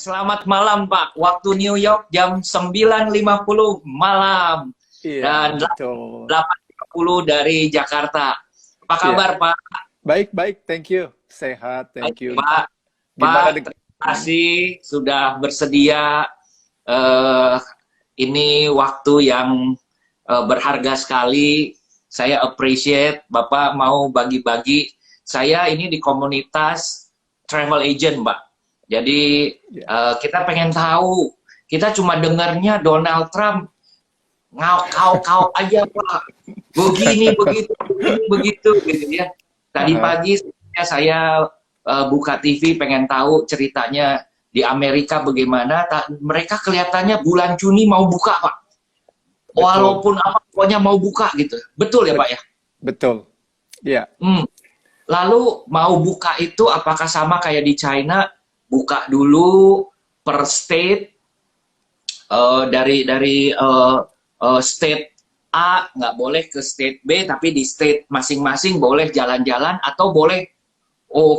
Selamat malam Pak. Waktu New York jam 9.50 malam. Iya, Dan betul. 8.30 dari Jakarta. Apa Iya, kabar Pak? baik, baik. Thank you. Sehat, Baik, thank you. Pak. Pak, Gimana deh? terima kasih sudah bersedia. eh, ini waktu yang berharga sekali. Saya appreciate Bapak mau bagi-bagi. Saya ini di komunitas travel agent, Pak. Jadi Ya. kita pengen tahu. Kita cuma dengarnya Donald Trump kau aja Pak. Begini begitu, begini begitu gitu ya. Tadi Aha, pagi saya buka TV pengen tahu ceritanya di Amerika bagaimana. Mereka kelihatannya bulan Juni mau buka, Pak. betul, Walaupun apa pokoknya mau buka gitu. Betul ya, Pak bet- ya? betul. Ya, Hmm. Lalu mau buka itu apakah sama kayak di China? Buka dulu per state, dari state A nggak boleh ke state B, tapi di state masing-masing boleh jalan-jalan atau boleh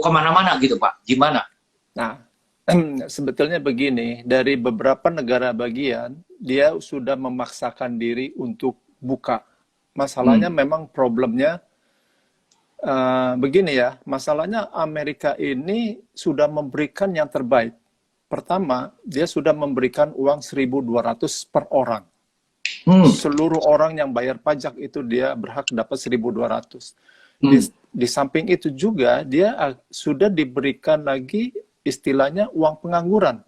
kemana-mana gitu Pak. Gimana? nah, sebetulnya begini, dari beberapa negara bagian, dia sudah memaksakan diri untuk buka. Hmm. Masalahnya memang problemnya begini ya, masalahnya Amerika ini sudah memberikan yang terbaik. Pertama, dia sudah memberikan uang 1.200 per orang. Hmm. Seluruh orang yang bayar pajak itu dia berhak dapat 1.200. Di, Hmm. di samping itu juga dia sudah diberikan lagi istilahnya uang pengangguran.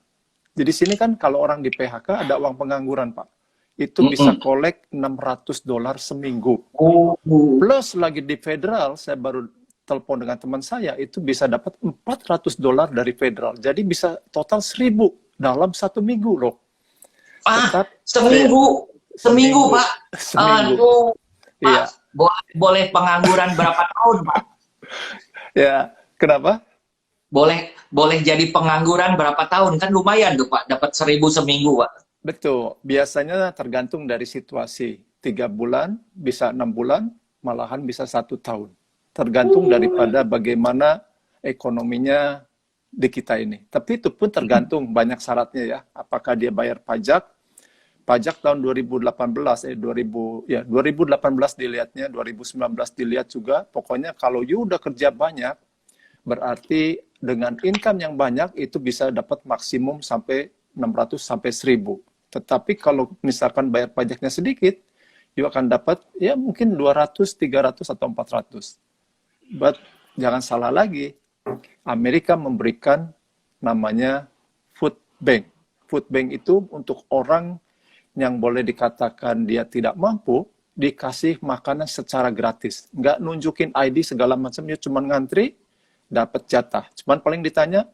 Jadi sini kan kalau orang di PHK ada uang pengangguran, Pak. Itu bisa Hmm. kolek $600 seminggu. Oh. Plus lagi di federal, saya baru telepon dengan teman saya, itu bisa dapat $400 dari federal. Jadi bisa total 1.000 dalam 1 minggu loh. Ah, Tetap saya seminggu, seminggu seminggu, Pak. seminggu. Aduh, Iya, Pak, boleh pengangguran berapa tahun Pak? ya. Kenapa? Boleh boleh jadi pengangguran berapa tahun? Kan lumayan tuh Pak, dapat 1.000 seminggu Pak. Betul. Biasanya tergantung dari situasi. 3 bulan, bisa 6 bulan, malahan bisa 1 tahun. Tergantung daripada bagaimana ekonominya di kita ini. Tapi itu pun tergantung banyak syaratnya ya. Apakah dia bayar pajak? Pajak tahun 2018, 2018 dilihatnya, 2019 dilihat juga. Pokoknya kalau you udah kerja banyak, berarti dengan income yang banyak itu bisa dapat maksimum sampai 600 sampai 1.000. Tetapi kalau misalkan bayar pajaknya sedikit, you akan dapat ya mungkin 200, 300 atau 400. But jangan salah lagi, Amerika memberikan namanya food bank. Food bank itu untuk orang yang boleh dikatakan dia tidak mampu, dikasih makanan secara gratis. Nggak nunjukin ID segala macam, dia cuma ngantri, dapat jatah. Cuman paling ditanya,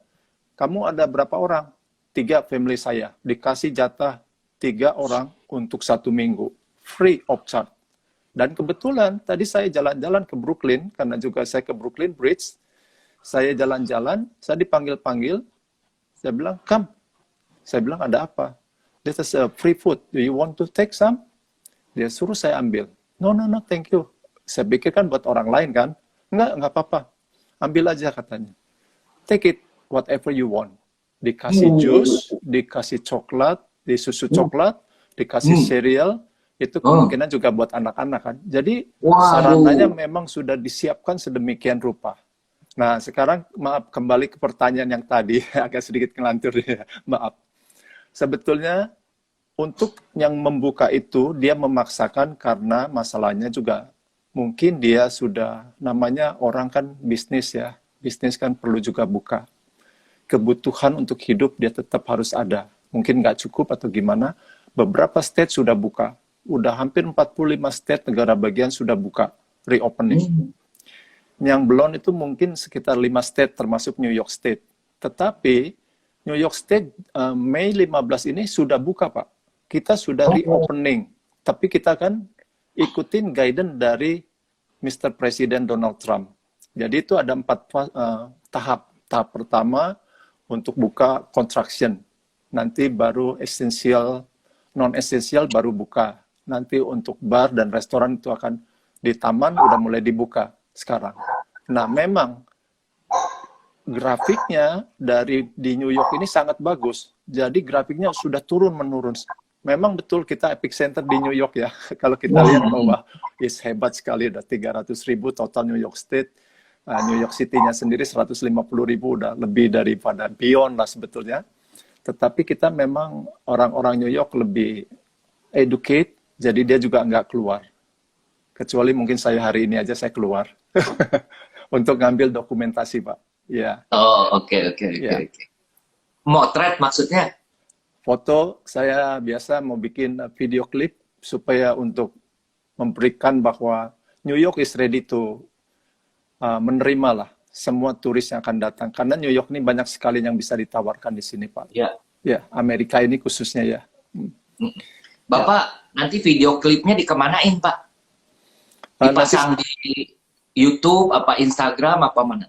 kamu ada berapa orang? 3 family saya. Dikasih jatah 3 orang untuk 1 minggu. Free of charge. Dan kebetulan tadi saya jalan-jalan ke Brooklyn, karena juga saya ke Brooklyn Bridge, saya jalan-jalan, saya dipanggil-panggil, saya bilang, come. Saya bilang, ada apa? This is a free food. Do you want to take some? Dia suruh saya ambil. No, no, no, thank you. Saya pikir kan buat orang lain kan. Enggak apa-apa. Ambil aja katanya. Take it whatever you want. Dikasih jus, dikasih coklat, susu coklat, dikasih cereal, itu kemungkinan juga buat anak-anak kan. Jadi sarananya Waduh. memang sudah disiapkan sedemikian rupa. Nah, sekarang maaf kembali ke pertanyaan yang tadi, agak sedikit ngelantur ya, maaf. Sebetulnya untuk yang membuka itu dia memaksakan karena masalahnya juga mungkin dia sudah namanya orang kan bisnis ya. Bisnis kan perlu juga buka. Kebutuhan untuk hidup dia tetap harus ada. Mungkin nggak cukup atau gimana. Beberapa state sudah buka. Udah hampir 45 state negara bagian sudah buka reopening. Yang belum itu mungkin sekitar 5 state termasuk New York State. Tetapi New York State Mei 15 ini sudah buka, Pak. Kita sudah reopening. Tapi kita kan ikutin guidance dari Mr. Presiden Donald Trump. Jadi itu ada 4 tahap. Tahap pertama untuk buka construction. Nanti baru essential, non-essential baru buka. Nanti untuk bar dan restoran itu akan di taman udah mulai dibuka sekarang. Nah, memang grafiknya di New York ini sangat bagus. Jadi grafiknya sudah turun-menurun. Memang betul kita epicenter di New York ya. Kalau kita lihat bahwa hebat sekali, udah 300.000 total New York State. New York City-nya sendiri 150.000, udah lebih daripada beyond lah sebetulnya. Tetapi kita memang orang-orang New York lebih educate, jadi dia juga nggak keluar. Kecuali mungkin saya hari ini aja saya keluar untuk ngambil dokumentasi, Pak. Ya. Oh, oke. Ya. Motret maksudnya? Foto, saya biasa mau bikin video klip supaya untuk memberikan bahwa New York is ready to menerima lah semua turis yang akan datang. Karena New York ini banyak sekali yang bisa ditawarkan di sini, Pak. Ya. Ya, Amerika ini khususnya ya. Bapak, nanti video klipnya dikemanain, Pak? Dipasang di YouTube, apa Instagram, apa mana?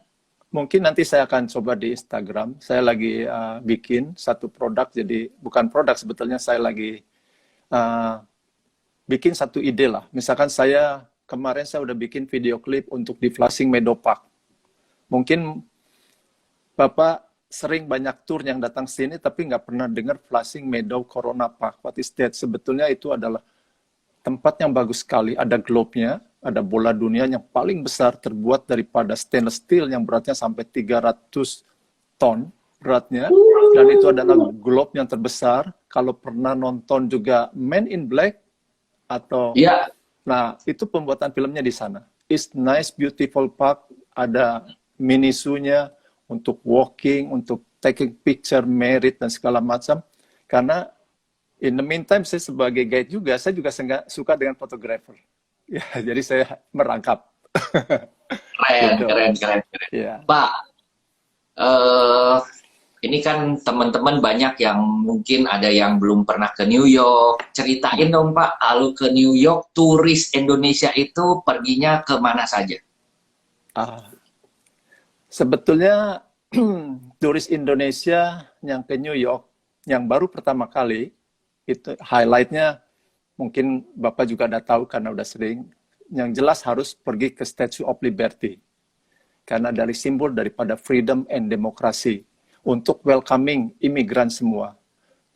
Mungkin nanti saya akan coba di Instagram. Saya lagi bikin satu produk, jadi bukan produk sebetulnya, saya lagi bikin satu ide lah. Misalkan kemarin saya udah bikin video klip untuk di Flushing Meadow Park. Mungkin Bapak sering banyak tour yang datang sini, tapi nggak pernah dengar Flushing Meadow Corona Park. What is that? Sebetulnya itu adalah tempat yang bagus sekali. Ada globe-nya, ada bola dunia yang paling besar terbuat daripada stainless steel yang beratnya sampai 300 ton beratnya. Dan itu adalah globe yang terbesar. Kalau pernah nonton juga Men in Black atau... Ya. Nah, itu pembuatan filmnya di sana. It's nice, beautiful park. Ada mini zoo-nya untuk walking, untuk taking picture, merit, dan segala macam. Karena in the meantime, saya sebagai guide juga, saya juga suka dengan fotografer. Ya, jadi saya merangkap. Keren. Ya. Pak, ini kan teman-teman banyak yang mungkin ada yang belum pernah ke New York. Ceritain dong, Pak, kalau ke New York, turis Indonesia itu perginya ke mana saja? Sebetulnya turis Indonesia yang ke New York, yang baru pertama kali, itu highlight-nya mungkin Bapak juga udah tahu karena udah sering, yang jelas harus pergi ke Statue of Liberty. Karena dari simbol daripada freedom and demokrasi untuk welcoming imigran semua.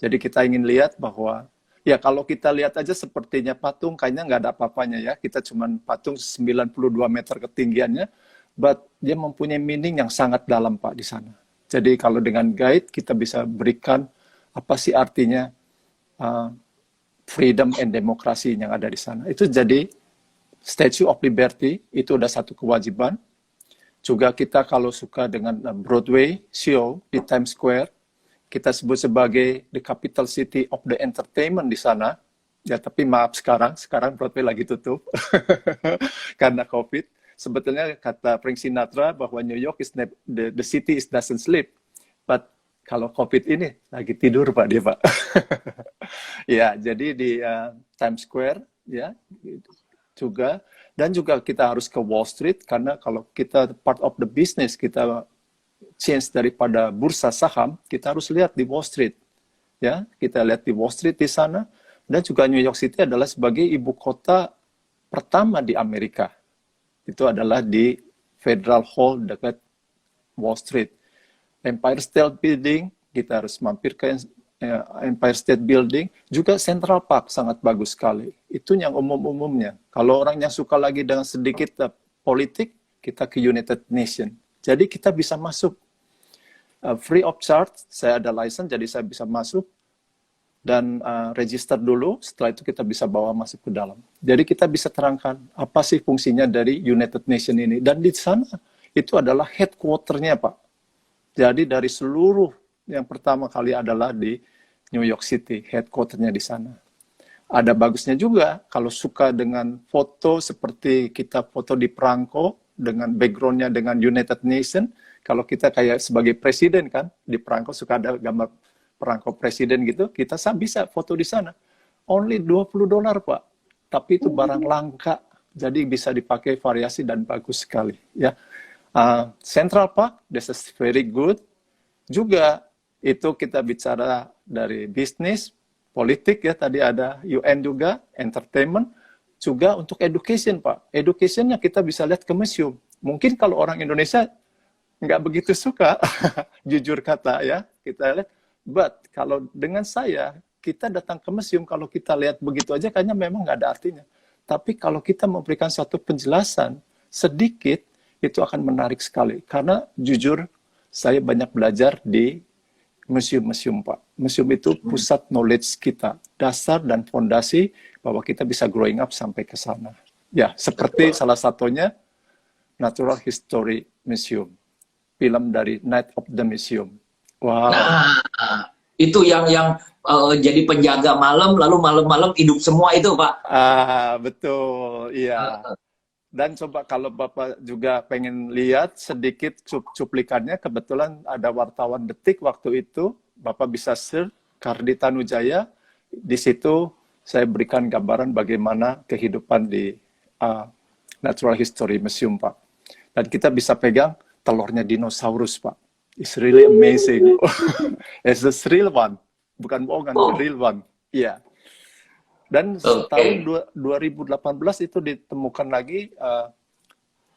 Jadi kita ingin lihat bahwa, ya kalau kita lihat aja sepertinya patung, kayaknya nggak ada apa-apanya ya. Kita cuma patung 92 meter ketinggiannya, but dia mempunyai meaning yang sangat dalam, Pak, di sana. Jadi kalau dengan guide, kita bisa berikan apa sih artinya freedom and demokrasi yang ada di sana. Itu jadi Statue of Liberty, itu udah satu kewajiban. Juga kita kalau suka dengan Broadway show di Times Square, kita sebut sebagai the capital city of the entertainment di sana. Ya, tapi maaf sekarang Broadway lagi tutup karena COVID. Sebetulnya kata Frank Sinatra bahwa New York is the city is doesn't sleep, but kalau COVID ini lagi tidur, Pak, dia, Pak. Ya, jadi di Times Square ya juga. Dan juga kita harus ke Wall Street, karena kalau kita part of the business, kita change daripada bursa saham, kita harus lihat di Wall Street. Ya, kita lihat di Wall Street di sana. Dan juga New York City adalah sebagai ibu kota pertama di Amerika. Itu adalah di Federal Hall dekat Wall Street. Empire State Building, kita harus mampir ke Empire State Building, juga Central Park sangat bagus sekali. Itu yang umum-umumnya. Kalau orang yang suka lagi dengan sedikit politik, kita ke United Nations. Jadi kita bisa masuk free of charge. Saya ada license, jadi saya bisa masuk dan register dulu. Setelah itu kita bisa bawa masuk ke dalam. Jadi kita bisa terangkan apa sih fungsinya dari United Nations ini. Dan di sana itu adalah headquarter-nya, Pak. Jadi dari seluruh yang pertama kali adalah di New York City, headquarter-nya di sana. Ada bagusnya juga, kalau suka dengan foto seperti kita foto di perangko, dengan background-nya dengan United Nations, kalau kita kayak sebagai presiden kan, di perangko suka ada gambar perangko presiden gitu, kita bisa foto di sana. Only $20, Pak. Tapi itu barang langka, jadi bisa dipakai variasi dan bagus sekali. Ya, Central Park, this is very good. Juga itu kita bicara dari bisnis, politik ya, tadi ada UN juga, entertainment, juga untuk education, Pak. Educationnya kita bisa lihat ke museum. Mungkin kalau orang Indonesia nggak begitu suka, jujur kata ya, kita lihat. But kalau dengan saya, kita datang ke museum, kalau kita lihat begitu aja, kayaknya memang nggak ada artinya. Tapi kalau kita memberikan satu penjelasan sedikit, itu akan menarik sekali. Karena jujur, saya banyak belajar di museum-museum, Pak. Museum itu pusat knowledge kita, dasar dan fondasi bahwa kita bisa growing up sampai ke sana. Ya, seperti salah satunya Natural History Museum, film dari Night of the Museum. Wow. Nah, itu yang jadi penjaga malam, lalu malam-malam hidup semua itu, Pak. Betul, iya. Dan coba kalau Bapak juga pengen lihat sedikit cuplikannya, kebetulan ada wartawan Detik waktu itu, Bapak bisa search Kardi Tanujaya, di situ saya berikan gambaran bagaimana kehidupan di Natural History Museum, Pak. Dan kita bisa pegang telurnya dinosaurus, Pak. It's really amazing. It's the real one, bukan bohongan, the real one. Iya. Dan tahun 2018 itu ditemukan lagi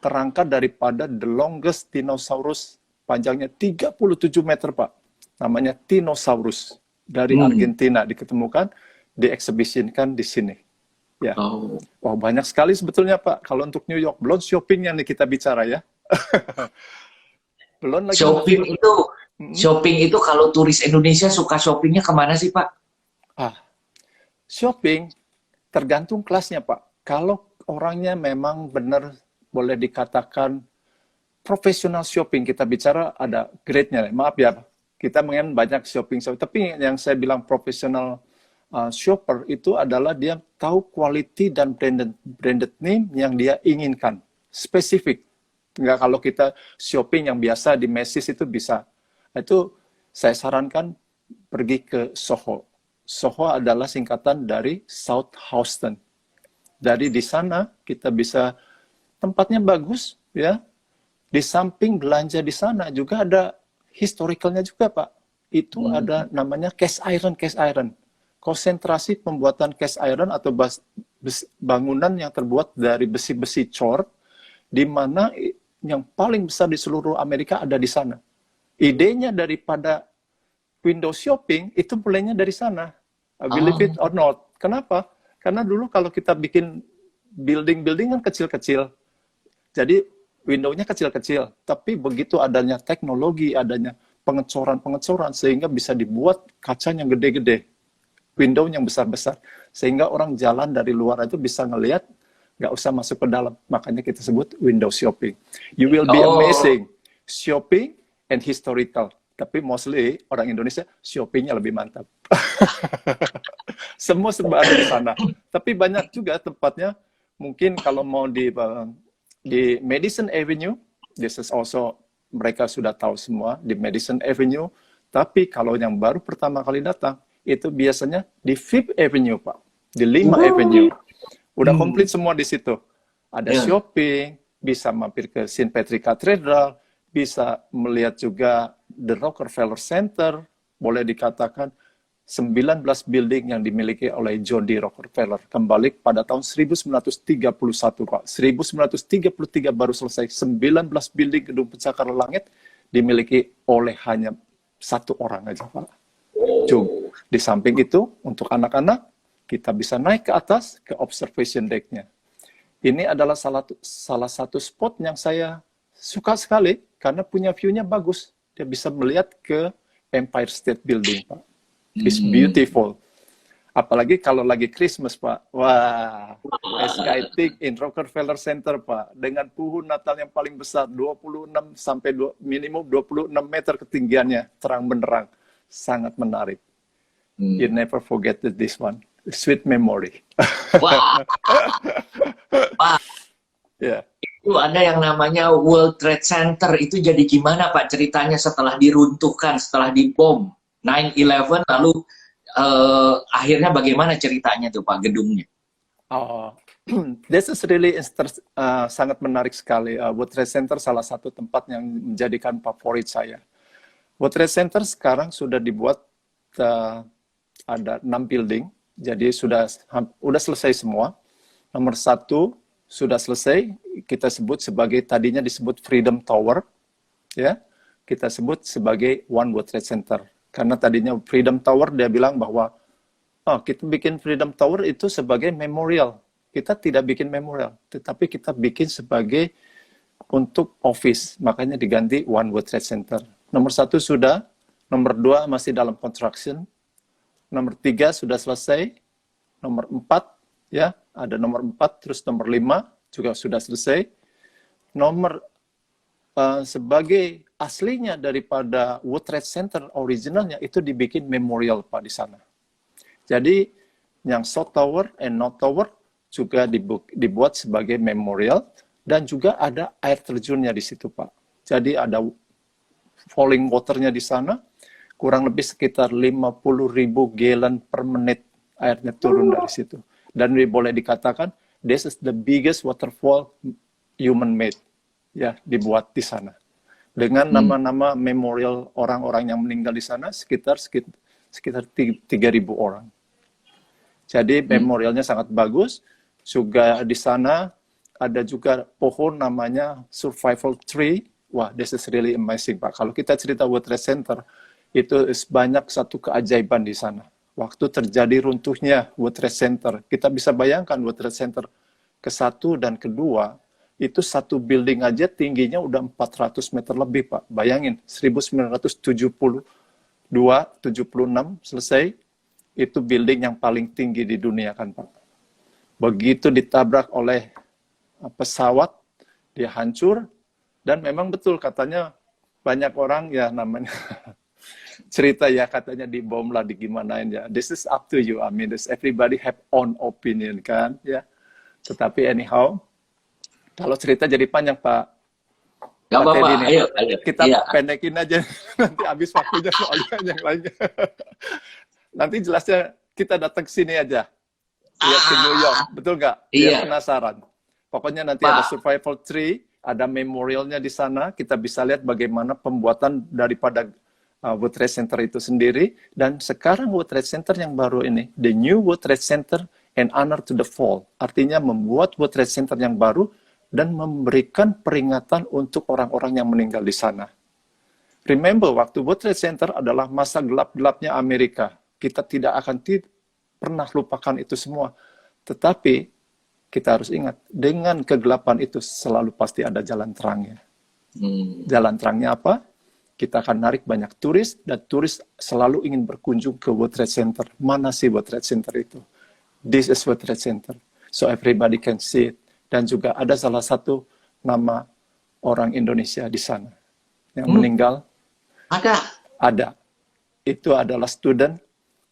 kerangka daripada the longest dinosaurus, panjangnya 37 meter, Pak. Namanya Tinosaurus, dari Argentina diketemukan, dieksibisikan di sini. Ya. Wah, banyak sekali sebetulnya, Pak. Kalau untuk New York, belum shoppingnya nih kita bicara ya. Belum lagi shopping itu kalau turis Indonesia suka shoppingnya kemana sih, Pak? Shopping tergantung kelasnya, Pak. Kalau orangnya memang benar boleh dikatakan profesional shopping, kita bicara ada grade-nya. Maaf ya, kita mengen banyak shopping. Tapi yang saya bilang profesional shopper itu adalah dia tahu quality dan branded name yang dia inginkan. Spesifik. Nggak kalau kita shopping yang biasa di Macy's itu bisa. Itu saya sarankan pergi ke Soho. Soho adalah singkatan dari South Houston. Dari di sana kita bisa, tempatnya bagus ya. Di samping belanja di sana juga ada historicalnya juga, Pak. Itu ada namanya cast iron. Konsentrasi pembuatan cast iron atau bangunan yang terbuat dari besi-besi cor, di mana yang paling besar di seluruh Amerika ada di sana. Idenya daripada window shopping itu mulainya dari sana. Believe it or not. Kenapa? Karena dulu kalau kita bikin building kan kecil-kecil. Jadi window-nya kecil-kecil. Tapi begitu adanya teknologi, adanya pengecoran-pengecoran, sehingga bisa dibuat kaca yang gede-gede. Window yang besar-besar. Sehingga orang jalan dari luar itu bisa ngelihat, nggak usah masuk ke dalam. Makanya kita sebut window shopping. You will be amazing. Shopping and historical. Tapi mostly orang Indonesia shoppingnya lebih mantap. Semua serba ada di sana. Tapi banyak juga tempatnya. Mungkin kalau mau di Madison Avenue, this is also mereka sudah tahu semua di Madison Avenue. Tapi kalau yang baru pertama kali datang, itu biasanya di Fifth Avenue, Pak. Di 5 Avenue. Udah komplit semua di situ. Ada shopping, bisa mampir ke St. Patrick Cathedral, bisa melihat juga The Rockefeller Center, boleh dikatakan 19 building yang dimiliki oleh John D. Rockefeller. Kembali pada tahun 1931, Pak. 1933 baru selesai. 19 building gedung pencakar langit dimiliki oleh hanya satu orang aja, Pak. Di samping itu, untuk anak-anak, kita bisa naik ke atas, ke observation deck-nya. Ini adalah salah satu spot yang saya suka sekali, karena punya view-nya bagus. Dia bisa melihat ke Empire State Building, Pak. It's beautiful. Apalagi kalau lagi Christmas, Pak. Wah, exciting in Rockefeller Center, Pak. Dengan pohon Natal yang paling besar, 26 sampai minimum 26 meter ketinggiannya, terang benderang. Sangat menarik. You never forget this one. Sweet memory. Wah. Wah. Yeah. Itu ada yang namanya World Trade Center. Itu jadi gimana, Pak, ceritanya setelah diruntuhkan, setelah dibom 9/11, lalu akhirnya bagaimana ceritanya tuh, Pak, gedungnya? This is really sangat menarik sekali. World Trade Center salah satu tempat yang menjadikan favorit saya. World Trade Center sekarang sudah dibuat ada 6 building, jadi sudah selesai semua. Nomor 1 sudah selesai, kita sebut sebagai, tadinya disebut Freedom Tower. ya, kita sebut sebagai One World Trade Center. Karena tadinya Freedom Tower dia bilang bahwa kita bikin Freedom Tower itu sebagai memorial. Kita tidak bikin memorial, tetapi kita bikin sebagai untuk office. Makanya diganti One World Trade Center. Nomor 1 sudah, nomor 2 masih dalam construction, nomor 3 sudah selesai, nomor 4 ya, ada nomor 4, terus nomor 5 juga sudah selesai. Nomor sebagai aslinya daripada World Trade Center originalnya itu dibikin memorial Pak di sana. Jadi yang South Tower and North Tower juga dibuat sebagai memorial dan juga ada air terjunnya di situ Pak. Jadi ada falling waternya di sana, kurang lebih sekitar 50.000 gallon per menit airnya turun dari situ. Dan boleh dikatakan this is the biggest waterfall human made, ya, dibuat di sana. Dengan nama-nama memorial orang-orang yang meninggal di sana sekitar 3.000 orang. Jadi memorialnya sangat bagus. Juga di sana ada juga pohon namanya survival tree. Wah, this is really amazing Pak. Kalau kita cerita World Trade Center, itu banyak satu keajaiban di sana. Waktu terjadi runtuhnya World Trade Center, kita bisa bayangkan World Trade Center ke-1 dan ke-2, itu satu building aja tingginya udah 400 meter lebih Pak. Bayangin, 1972, 76 selesai, itu building yang paling tinggi di dunia kan Pak. Begitu ditabrak oleh pesawat, dia hancur, dan memang betul katanya banyak orang ya namanya cerita ya katanya dibom lah, digimanain ya. This is up to you. I mean, everybody have own opinion kan ya. Tetapi anyhow, kalau cerita jadi panjang Pak. Gak apa-apa, ayo. Kita pendekin aja nanti habis waktunya soalnya yang lainnya. Nanti jelasnya kita datang ke sini aja. Lihat ke New York, betul nggak? Iya. Penasaran. Pokoknya nanti ada survival tree, ada memorialnya di sana. Kita bisa lihat bagaimana pembuatan daripada World Trade Center itu sendiri. Dan sekarang World Trade Center yang baru ini, the new World Trade Center and honor to the fall. Artinya membuat World Trade Center yang baru dan memberikan peringatan untuk orang-orang yang meninggal di sana. Remember, waktu World Trade Center adalah masa gelap-gelapnya Amerika. Kita tidak akan pernah lupakan itu semua. Tetapi kita harus ingat, dengan kegelapan itu selalu pasti ada jalan terangnya. Jalan terangnya apa? Kita akan narik banyak turis, dan turis selalu ingin berkunjung ke World Trade Center. Mana sih World Trade Center itu? This is World Trade Center. So everybody can see it. Dan juga ada salah satu nama orang Indonesia di sana yang meninggal. Ada. Itu adalah student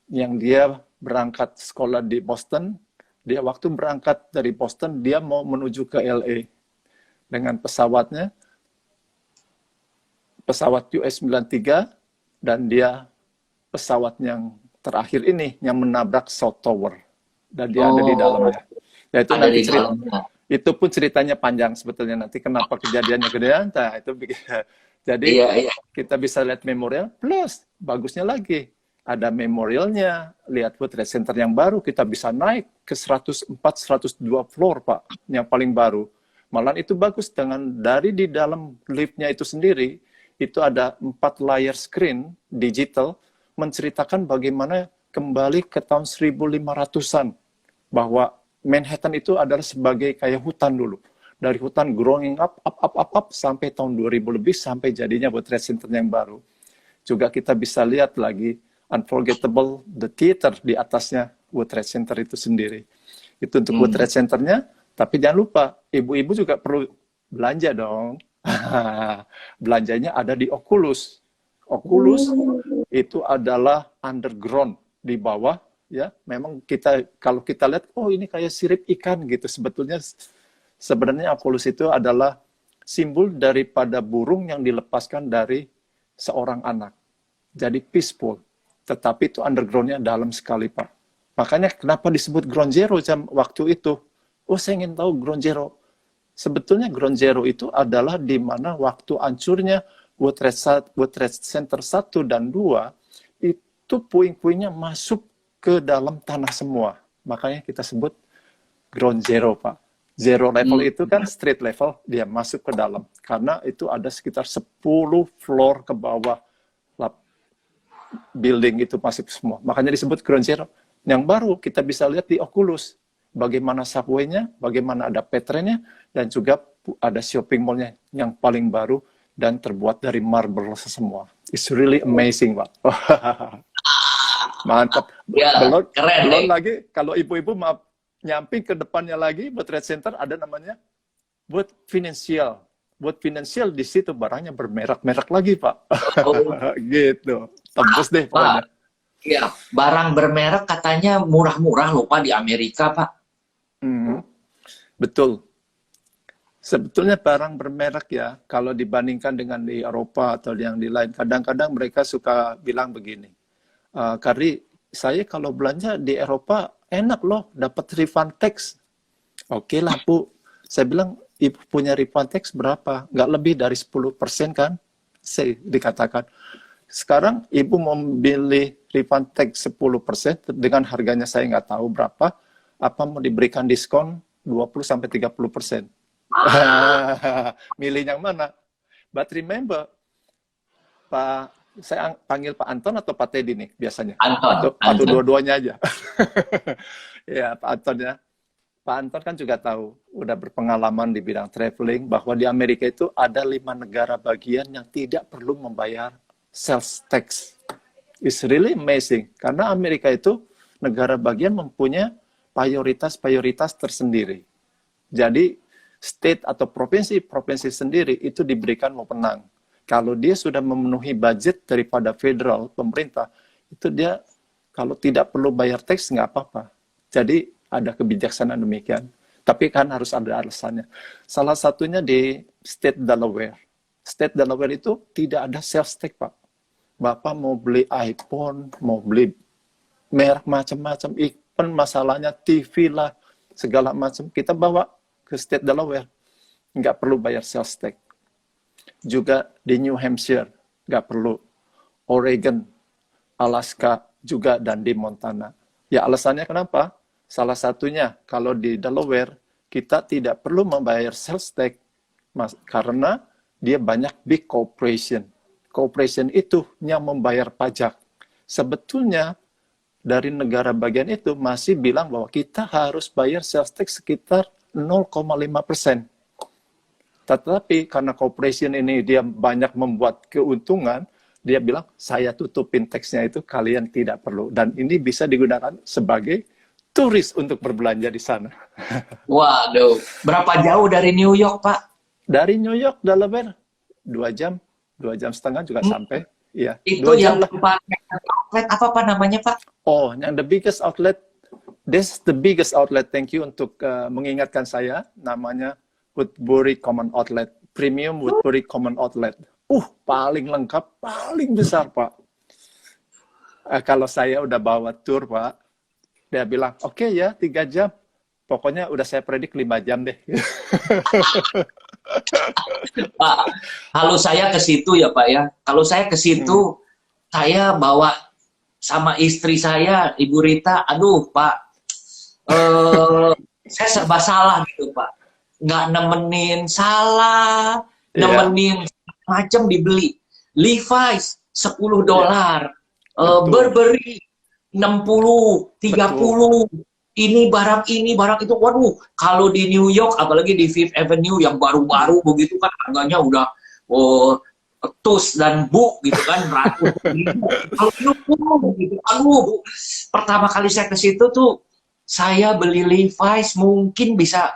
yang dia berangkat sekolah di Boston. Dia waktu berangkat dari Boston, dia mau menuju ke LA dengan pesawatnya, pesawat US-93, dan dia pesawat yang terakhir ini yang menabrak South Tower, dan dia ada di dalamnya. Ya, itu nanti cerita. Itu pun ceritanya panjang sebetulnya, nanti kenapa kejadiannya gedean. Nah, itu jadi kita bisa lihat memorial, plus bagusnya lagi ada memorialnya, lihat World Trade Center yang baru, kita bisa naik ke 104-102 floor, Pak, yang paling baru. Malah itu bagus, dari di dalam liftnya itu sendiri, itu ada 4 layar screen digital, menceritakan bagaimana kembali ke tahun 1500-an, bahwa Manhattan itu adalah sebagai kayak hutan dulu. Dari hutan growing up, sampai tahun 2000 lebih, sampai jadinya World Trade Center yang baru. Juga kita bisa lihat lagi, Unforgettable, the theater di atasnya World Trade Center itu sendiri. Itu untuk World Trade Center-nya, tapi jangan lupa, ibu-ibu juga perlu belanja dong. Belanjanya ada di Oculus. Oculus itu adalah underground, di bawah, ya. Memang kalau kita lihat, oh ini kayak sirip ikan gitu. Sebenarnya Oculus itu adalah simbol daripada burung yang dilepaskan dari seorang anak. Jadi peaceful. Tetapi itu underground-nya dalam sekali, Pak. Makanya kenapa disebut Ground Zero waktu itu? Oh, saya ingin tahu Ground Zero. Sebetulnya Ground Zero itu adalah di mana waktu hancurnya World Trade Center 1 dan 2, itu puing-puingnya masuk ke dalam tanah semua. Makanya kita sebut Ground Zero, Pak. Zero level itu kan street level, dia masuk ke dalam. Karena itu ada sekitar 10 floor ke bawah building itu masuk semua. Makanya disebut ground zero. Yang baru kita bisa lihat di Oculus. Bagaimana subway-nya, bagaimana ada petrennya, dan juga ada shopping mall-nya yang paling baru dan terbuat dari marble semua. It's really amazing, Pak. Mantap. Ya, Belum, keren belum nih. lagi, kalau ibu-ibu mau nyamping ke depannya lagi, buat Trade Center ada namanya buat finansial. Buat finansial di situ barangnya bermerek-merek lagi, Pak. Oh, Gitu. Tembus deh pokoknya. Pak, ya, barang bermerek katanya murah-murah loh Pak di Amerika, Pak. Hmm, betul. Sebetulnya barang bermerek ya, kalau dibandingkan dengan di Eropa atau yang di lain, kadang-kadang mereka suka bilang begini, Kari, saya kalau belanja di Eropa enak loh, dapat refund tax. Oke lah Bu, saya bilang, Ibu punya refund tax berapa? Nggak lebih dari 10% kan? Saya dikatakan. Sekarang Ibu mau beli refund tax 10% dengan harganya saya nggak tahu berapa, apa mau diberikan diskon 20-30%. Milih yang mana? But remember, Pak, saya panggil Pak Anton atau Pak Teddy nih biasanya? Anton, Atau dua-duanya aja. Ya, Pak Anton ya. Pak Anton kan juga tahu, udah berpengalaman di bidang traveling, bahwa di Amerika itu ada 5 negara bagian yang tidak perlu membayar sales tax. It's really amazing. Karena Amerika itu negara bagian mempunyai prioritas-prioritas tersendiri. Jadi, state atau provinsi sendiri itu diberikan wewenang. Kalau dia sudah memenuhi budget daripada federal, pemerintah, itu dia kalau tidak perlu bayar tax nggak apa-apa. Jadi ada kebijaksanaan demikian. Tapi kan harus ada alasannya. Salah satunya di state Delaware. State Delaware itu tidak ada sales tax, Pak. Bapak mau beli iPhone, mau beli merek macam-macam, even masalahnya TV lah, segala macam, kita bawa ke state Delaware, nggak perlu bayar sales tax. Juga di New Hampshire, nggak perlu. Oregon, Alaska juga, dan di Montana. Ya alasannya kenapa? Salah satunya, kalau di Delaware, kita tidak perlu membayar sales tax, karena dia banyak big corporation. Corporation itu yang membayar pajak. Sebetulnya, dari negara bagian itu masih bilang bahwa kita harus bayar sales tax sekitar 0,5%. Tetapi karena corporation ini dia banyak membuat keuntungan, dia bilang, saya tutupin taxnya itu, kalian tidak perlu. Dan ini bisa digunakan sebagai turis untuk berbelanja di sana. Waduh, berapa jauh dari New York, Pak? Dari New York, Delaware, 2 jam, 2,5 jam juga sampai. Ya, Itu 2 jam yang lah. tempat outlet apa Pak namanya, Pak? Oh, yang the biggest outlet, this is the biggest outlet, thank you untuk mengingatkan saya, namanya Woodbury Common Outlet, Premium Woodbury Common Outlet. Paling lengkap, paling besar, Pak. Kalau saya udah bawa tour, Pak, dia bilang, oke ya, 3 jam. Pokoknya udah saya predik 5 jam deh. Pak, kalau saya ke situ ya Pak ya, kalau saya ke situ, saya bawa sama istri saya, Ibu Rita, aduh Pak, saya serba salah gitu Pak. Nggak nemenin, salah, nemenin macam dibeli. Levi's $10, Burberry 60, 30, ini barang itu, waduh, kalau di New York, apalagi di Fifth Avenue yang baru-baru begitu kan harganya udah tus dan bu gitu kan, ratus ribu. Kalau gitu, aduh, pertama kali saya ke situ tuh, saya beli Levi's mungkin bisa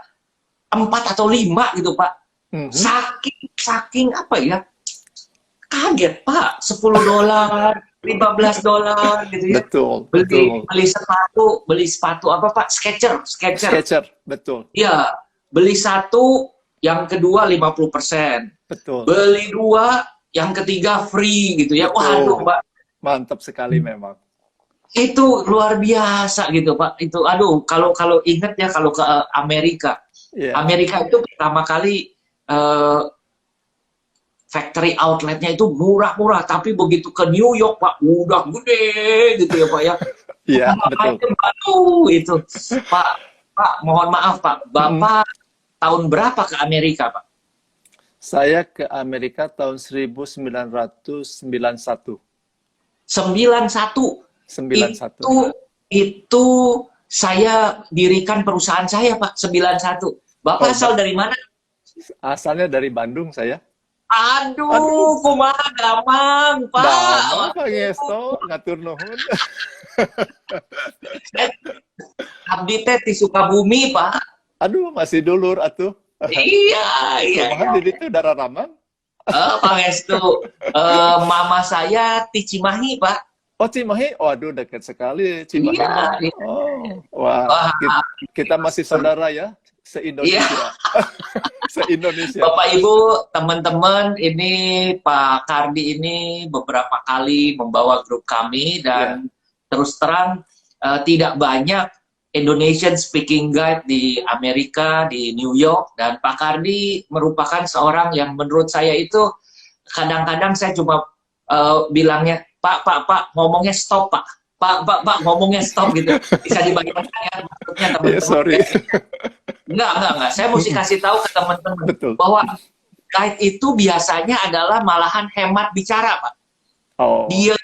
4 atau 5 gitu Pak. Saking apa ya, kaget Pak, $10, $15 gitu ya. Betul, Beli sepatu apa Pak? Skechers. betul. Iya, beli satu, yang kedua 50%. Betul. Beli 2, yang ketiga free gitu ya. Waduh, Pak. Mantap sekali memang. Itu luar biasa gitu, Pak. Itu aduh, kalau ingat ya kalau ke Amerika. Amerika itu pertama kali factory outletnya itu murah-murah, tapi begitu ke New York Pak, udah gede gitu ya Pak ya. Iya, betul. Aduh, itu Pak, mohon maaf Pak, Bapak tahun berapa ke Amerika, Pak? Saya ke Amerika tahun 1991. 91. 91 Itu ya. itu saya dirikan perusahaan saya, Pak, 91. Oh, Bapak asal dari mana? asalnya dari Bandung saya. Aduh, Aduh, kumaha damang, Pak. damang Pak Waduh, Ngesto, ngatur nuhun. saya abdi teh di Sukabumi, Pak. Aduh, masih dulur atuh. Iya, iya, Kumaha iya. di ditu darah ramang? Pak Restu, mama saya di Cimahi, Pak. Oh, Cimahi. Waduh, dekat sekali Cimahi Iya, mah. iya. Oh, wah, Wah, kita masih saudara ya, iya. se-Indonesia. Se-Indonesia. Bapak Ibu, teman-teman, ini Pak Kardi ini beberapa kali membawa grup kami Ya, dan terus terang tidak banyak Indonesian speaking guide di Amerika, di New York, dan Pak Kardi merupakan seorang yang menurut saya itu kadang-kadang saya cuma bilangnya, Pak, ngomongnya stop, Pak. Pak, ngomongnya stop gitu. Bisa dibayangkan ya maksudnya ya teman-teman. sorry. Enggak. Saya mesti kasih tahu ke teman-teman Betul. bahwa guide itu biasanya adalah malahan hemat bicara, Pak. Oh, Dia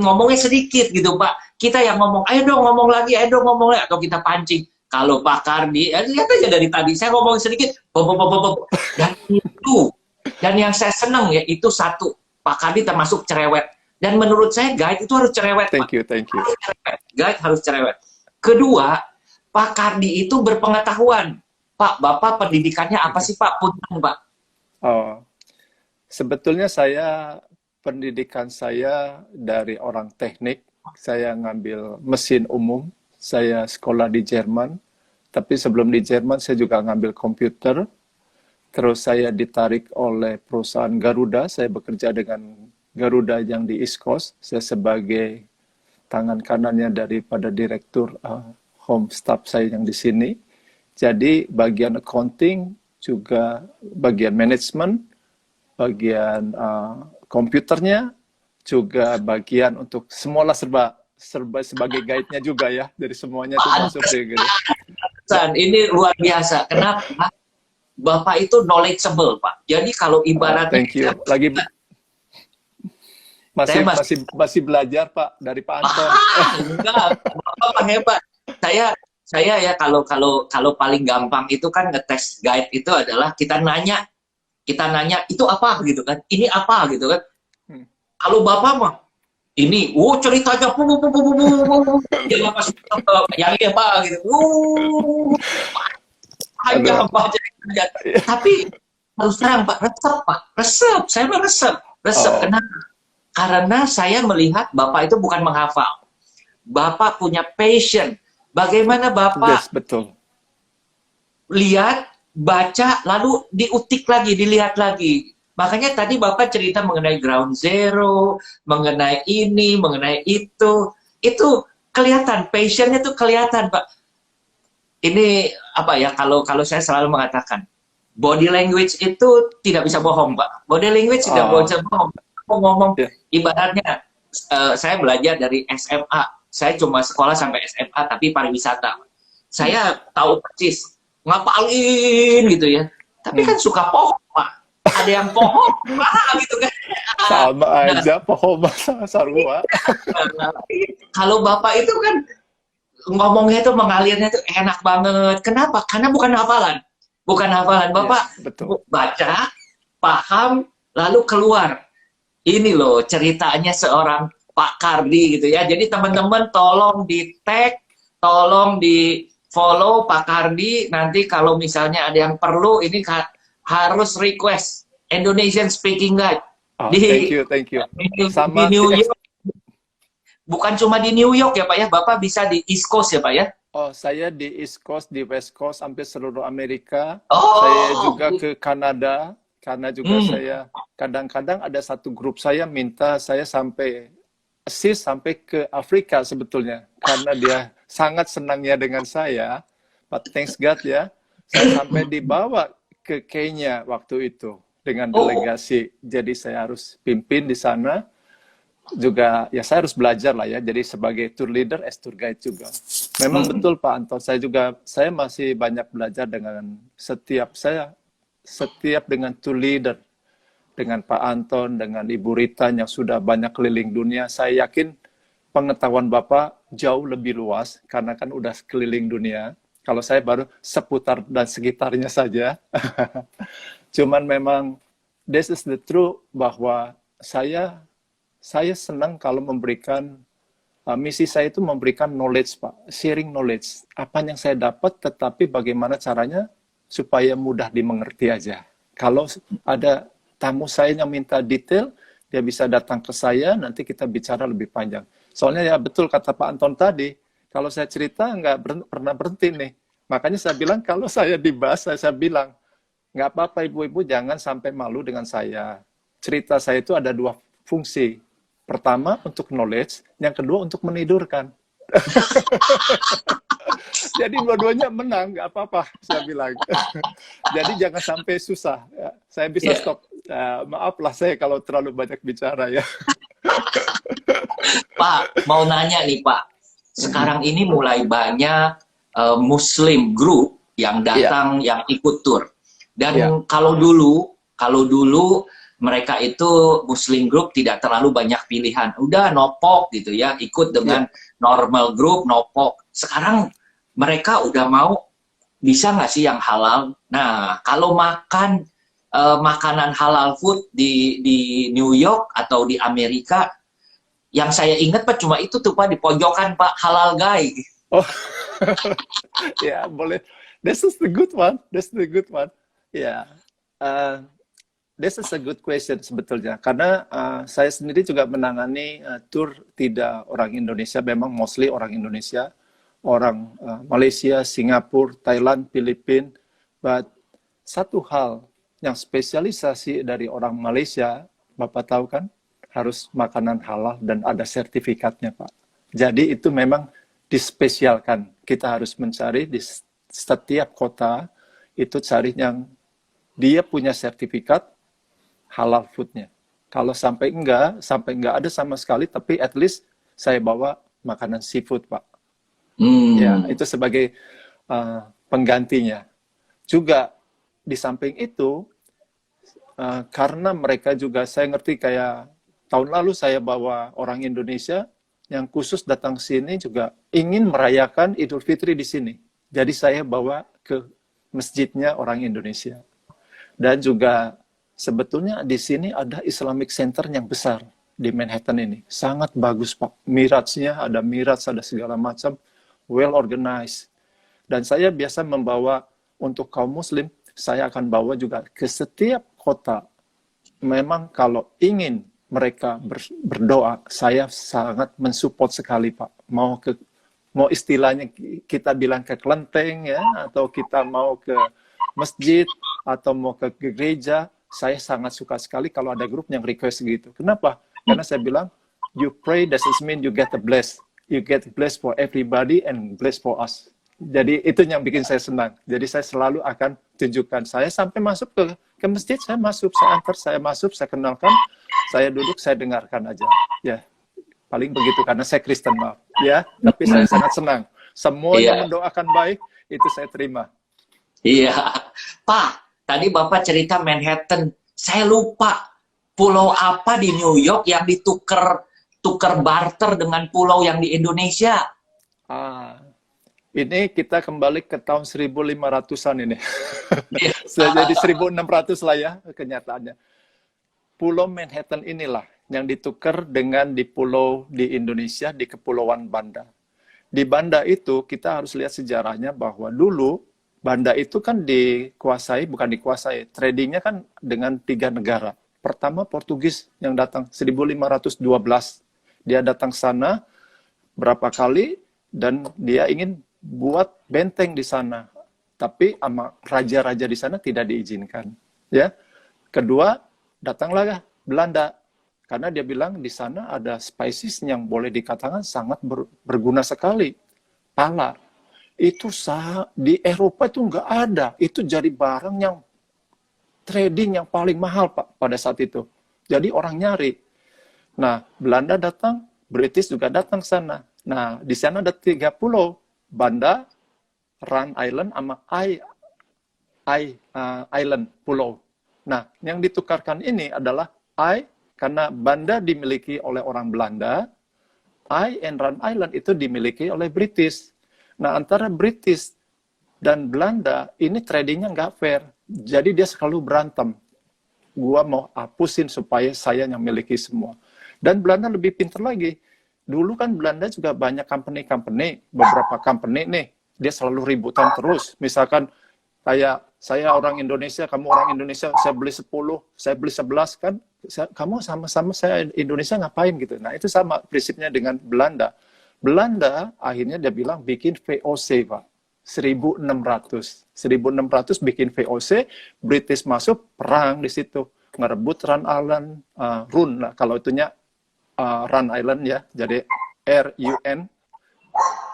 ngomongnya sedikit gitu, Pak. Kita yang ngomong, ayo dong ngomong lagi, atau kita pancing. Kalau Pak Kardi, lihat aja dari tadi, saya ngomong sedikit, dan itu, dan yang saya senang ya, itu satu, Pak Kardi termasuk cerewet. Dan menurut saya guide itu harus cerewet, Pak. thank you. Harus cerewet. Guide harus cerewet. Kedua, Pak Kardi itu berpengetahuan. Pak, Bapak pendidikannya apa sih, Pak? Punten, Pak. Oh, sebetulnya pendidikan saya dari orang teknik. Saya ngambil mesin umum. Saya sekolah di Jerman. Tapi sebelum di Jerman, saya juga ngambil komputer. Terus saya ditarik oleh perusahaan Garuda. Saya bekerja dengan Garuda yang di East Coast. Saya sebagai tangan kanannya daripada direktur home staff saya yang di sini. Jadi bagian accounting, juga bagian manajemen, bagian komputernya, juga bagian untuk semualah serba sebagai guide-nya juga ya, dari semuanya itu masuk ya gitu. Ini luar biasa. Kenapa? Bapak itu knowledgeable, Pak. Jadi kalau ibaratnya Thank you. Lagi saya masih belajar Pak dari Pak Anton. enggak, Bapak hebat. Saya ya kalau paling gampang itu kan ngetes guide itu adalah kita nanya itu apa gitu kan, ini apa gitu kan. Kalau Bapak mah ini, ceritanya jangan masuk yang ini apa gitu, panjang apa aja. Tapi harus terang Pak, resep, saya mah resep. Kenapa? Karena saya melihat Bapak itu bukan menghafal. Bapak punya passion. Bagaimana Bapak betul. lihat, baca, lalu diutik lagi, dilihat lagi. Makanya tadi Bapak cerita mengenai ground zero, mengenai ini, mengenai itu. Itu kelihatan, passionnya tuh kelihatan, Pak. Ini apa ya, kalau saya selalu mengatakan, body language itu tidak bisa bohong, Pak. Body language tidak bisa bohong. Ngomong ibaratnya saya belajar dari SMA, saya cuma sekolah sampai SMA tapi pariwisata, saya tahu persis ngapalin gitu ya, tapi kan suka pohon, Pak. Ada yang pohon gitu kan, sama aja pohon masa sarua. Kalau Bapak itu kan ngomongnya itu mengalirnya itu enak banget. Kenapa? Karena bukan hafalan Bapak, baca, paham, lalu keluar. Ini loh ceritanya seorang Pak Kardi gitu ya. Jadi teman-teman tolong di tag, tolong di follow Pak Kardi. Nanti kalau misalnya ada yang perlu, ini harus request Indonesian Speaking Guide. Thank you. Di New York. Bukan cuma di New York ya Pak ya, Bapak bisa di East Coast ya Pak ya? Oh, saya di East Coast, di West Coast, sampai seluruh Amerika. Saya juga ke Kanada. Karena juga saya kadang-kadang ada satu grup saya minta saya sampai assist sampai ke Afrika sebetulnya. Karena dia sangat senangnya dengan saya. But thanks God ya, saya sampai dibawa ke Kenya waktu itu dengan delegasi. Jadi saya harus pimpin di sana. juga ya saya harus belajar lah ya. Jadi sebagai tour leader, as tour guide juga. Memang betul Pak Anton, saya masih banyak belajar dengan setiap dengan tour leader, dengan Pak Anton, dengan Ibu Rita yang sudah banyak keliling dunia. Saya yakin pengetahuan Bapak jauh lebih luas karena kan udah keliling dunia. Kalau saya baru seputar dan sekitarnya saja. Cuman memang this is the truth bahwa saya senang kalau memberikan misi saya itu memberikan knowledge Pak, sharing knowledge. Apa yang saya dapat, tetapi bagaimana caranya supaya mudah dimengerti aja. Kalau ada tamu saya yang minta detail, dia bisa datang ke saya, nanti kita bicara lebih panjang. Soalnya ya betul kata Pak Anton tadi, kalau saya cerita nggak pernah berhenti nih. Makanya saya bilang kalau saya dibahas, saya bilang nggak apa-apa ibu-ibu jangan sampai malu dengan saya. Cerita saya itu ada dua fungsi. Pertama untuk knowledge, yang kedua untuk menidurkan. Jadi dua-duanya menang, nggak apa-apa saya bilang. Jadi jangan sampai susah. Ya, saya bisa stop. Maaflah saya kalau terlalu banyak bicara ya. Pak, mau nanya nih Pak. Sekarang ini mulai banyak Muslim group yang datang, yang ikut tour. Dan kalau dulu mereka itu Muslim group tidak terlalu banyak pilihan. Udah nopok gitu ya, ikut dengan normal group, nopok. Sekarang mereka udah mau, bisa nggak sih yang halal? Nah, kalau makan makanan halal food di New York atau di Amerika, yang saya ingat Pak cuma itu tuh Pak, di pojokan Pak, halal guy. Oh, ya boleh. This is the good one. This is the good one. Ya. This is a good question sebetulnya, karena saya sendiri juga menangani tour tidak orang Indonesia, memang mostly orang Indonesia, orang Malaysia, Singapura, Thailand, Filipina. But satu hal yang spesialisasi dari orang Malaysia, Bapak tahu kan, harus makanan halal dan ada sertifikatnya Pak. Jadi itu memang dispesialkan. Kita harus mencari di setiap kota, itu cari yang dia punya sertifikat halal foodnya. Kalau sampai enggak ada sama sekali, tapi at least saya bawa makanan seafood, Pak. Ya, itu sebagai penggantinya. Juga di samping itu, karena mereka juga, saya ngerti kayak tahun lalu saya bawa orang Indonesia yang khusus datang sini juga ingin merayakan Idul Fitri di sini. Jadi saya bawa ke masjidnya orang Indonesia. Dan juga sebetulnya di sini ada Islamic Center yang besar di Manhattan ini. Sangat bagus, Pak. Miraj-nya, ada Miraj, ada segala macam. Well organized. Dan saya biasa membawa untuk kaum muslim, saya akan bawa juga ke setiap kota. Memang kalau ingin mereka berdoa, saya sangat mensupport sekali, Pak. Mau istilahnya kita bilang ke kelenteng ya, atau kita mau ke masjid, atau mau ke gereja, saya sangat suka sekali kalau ada grup yang request gitu. Kenapa? Karena saya bilang, you pray, that mean you get the blessed. You get blessed for everybody and blessed for us. Jadi itu yang bikin saya senang. Jadi saya selalu akan tunjukkan. Saya sampai masuk ke masjid, saya masuk, saya antar, saya masuk, saya kenalkan, saya duduk, saya dengarkan aja. Ya, paling begitu karena saya Kristen, maaf. Ya, tapi saya sangat senang. Semua yang mendoakan baik, itu saya terima. Iya, Pak. Tadi Bapak cerita Manhattan. Saya lupa pulau apa di New York yang ditukar barter dengan pulau yang di Indonesia. Ini kita kembali ke tahun 1500-an ini. Jadi 1600 lah ya kenyataannya. Pulau Manhattan inilah yang ditukar dengan di pulau di Indonesia, di Kepulauan Banda. Di Banda itu kita harus lihat sejarahnya bahwa dulu Banda itu kan bukan dikuasai, tradingnya kan dengan 3 negara. Pertama Portugis yang datang 1512. Dia datang sana berapa kali dan dia ingin buat benteng di sana. Tapi sama raja-raja di sana tidak diizinkan. Ya. Kedua, datanglah Belanda. Karena dia bilang di sana ada spesies yang boleh dikatakan sangat berguna sekali. Pala. Itu di Eropa itu nggak ada. Itu jadi barang yang trading yang paling mahal Pak pada saat itu. Jadi orang nyari. Nah, Belanda datang, British juga datang ke sana. Nah, di sana ada 3 pulau, Banda, Run Island, sama Island, pulau. Nah, yang ditukarkan ini adalah karena Banda dimiliki oleh orang Belanda, and Run Island itu dimiliki oleh British. Nah, antara British dan Belanda, ini tradingnya nggak fair. Jadi dia selalu berantem. Gua mau hapusin supaya saya yang miliki semua. Dan Belanda lebih pintar lagi. Dulu kan Belanda juga banyak company-company, beberapa company nih, dia selalu ributan terus. Misalkan kayak saya orang Indonesia, kamu orang Indonesia, saya beli 10, saya beli 11 kan, kamu sama-sama saya Indonesia ngapain gitu. Nah, itu sama prinsipnya dengan Belanda. Belanda akhirnya dia bilang bikin VOC, Pak. 1600 bikin VOC, British masuk perang di situ, ngerebut Run Island, Run lah kalau itunya Run Island ya, jadi RUN,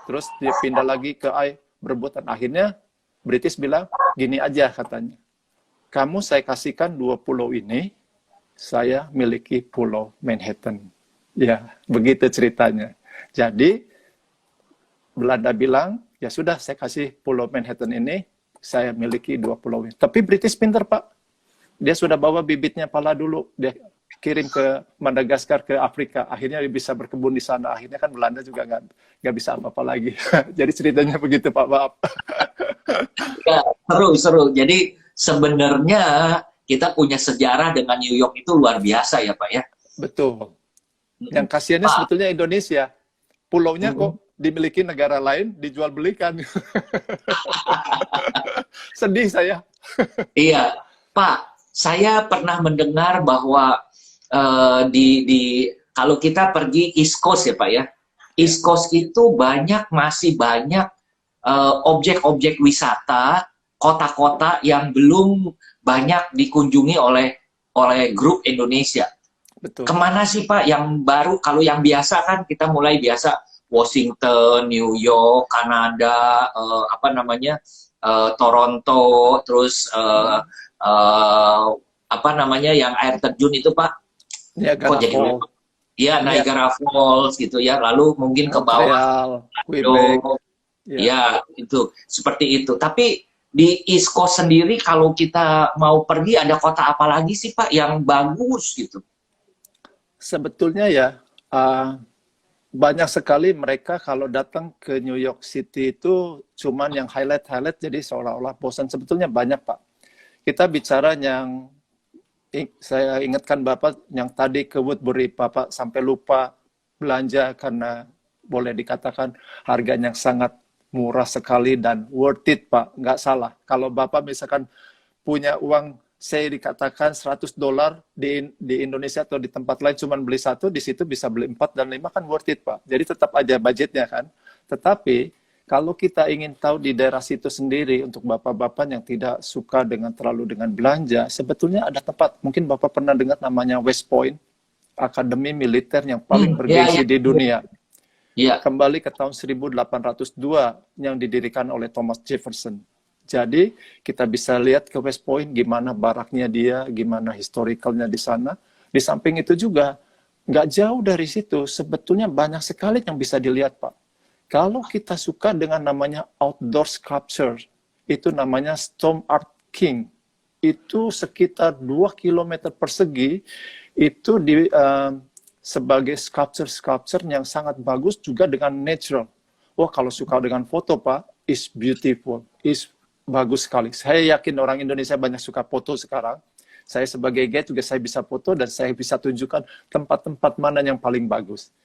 terus dia pindah lagi ke berebutan. Akhirnya British bilang gini aja katanya, kamu saya kasihkan 2 pulau ini, saya miliki pulau Manhattan. Ya, begitu ceritanya. Jadi Belanda bilang, ya sudah saya kasih pulau Manhattan ini, saya miliki 2 pulau ini. Tapi British pinter, Pak. Dia sudah bawa bibitnya pala dulu, dia kirim ke Madagaskar, ke Afrika. Akhirnya dia bisa berkebun di sana. Akhirnya kan Belanda juga nggak bisa apa-apa lagi. Jadi ceritanya begitu, Pak. Maaf. Ya, seru. Jadi sebenarnya kita punya sejarah dengan New York itu luar biasa ya Pak ya. Betul. Yang kasihannya sebetulnya Indonesia. Pulaunya kok dimiliki negara lain, dijual belikan. Sedih saya. Iya, Pak. Saya pernah mendengar bahwa kalau kita pergi East Coast ya Pak ya, East Coast itu masih banyak objek-objek wisata, kota-kota yang belum banyak dikunjungi oleh grup Indonesia. Betul. Kemana sih Pak yang baru? Kalau yang biasa kan kita mulai biasa Washington, New York, Kanada, Toronto, terus yang air terjun itu Pak? Niagara Kok jadi Falls. Ya, Niagara Falls gitu ya. Lalu mungkin ke bawah. Quebec. Ya, itu seperti itu. Tapi di East Coast sendiri kalau kita mau pergi ada kota apa lagi sih Pak yang bagus gitu? Sebetulnya ya banyak sekali mereka kalau datang ke New York City itu cuman yang highlight jadi seolah-olah bosan. Sebetulnya banyak Pak. Kita bicara yang saya ingatkan Bapak yang tadi ke Woodbury, Bapak sampai lupa belanja karena boleh dikatakan harganya sangat murah sekali dan worth it Pak, nggak salah. Kalau Bapak misalkan punya uang, saya dikatakan $100 di Indonesia atau di tempat lain cuma beli 1, di situ bisa beli 4 dan 5 kan worth it Pak. Jadi tetap aja budgetnya kan. Tetapi kalau kita ingin tahu di daerah situ sendiri untuk bapak-bapak yang tidak suka terlalu dengan belanja, sebetulnya ada tempat, mungkin Bapak pernah dengar namanya West Point, akademi militer yang paling bergengsi di dunia. Ya. Kembali ke tahun 1802 yang didirikan oleh Thomas Jefferson. Jadi kita bisa lihat ke West Point gimana baraknya dia, gimana historicalnya di sana. Di samping itu juga nggak jauh dari situ sebetulnya banyak sekali yang bisa dilihat Pak. Kalau kita suka dengan namanya outdoor sculpture, itu namanya Storm Art King. Itu sekitar 2 km persegi, itu sebagai sculpture yang sangat bagus juga dengan natural. Wah, kalau suka dengan foto Pak, is beautiful, is bagus sekali. Saya yakin orang Indonesia banyak suka foto sekarang. Saya sebagai guide juga saya bisa foto dan saya bisa tunjukkan tempat-tempat mana yang paling bagus.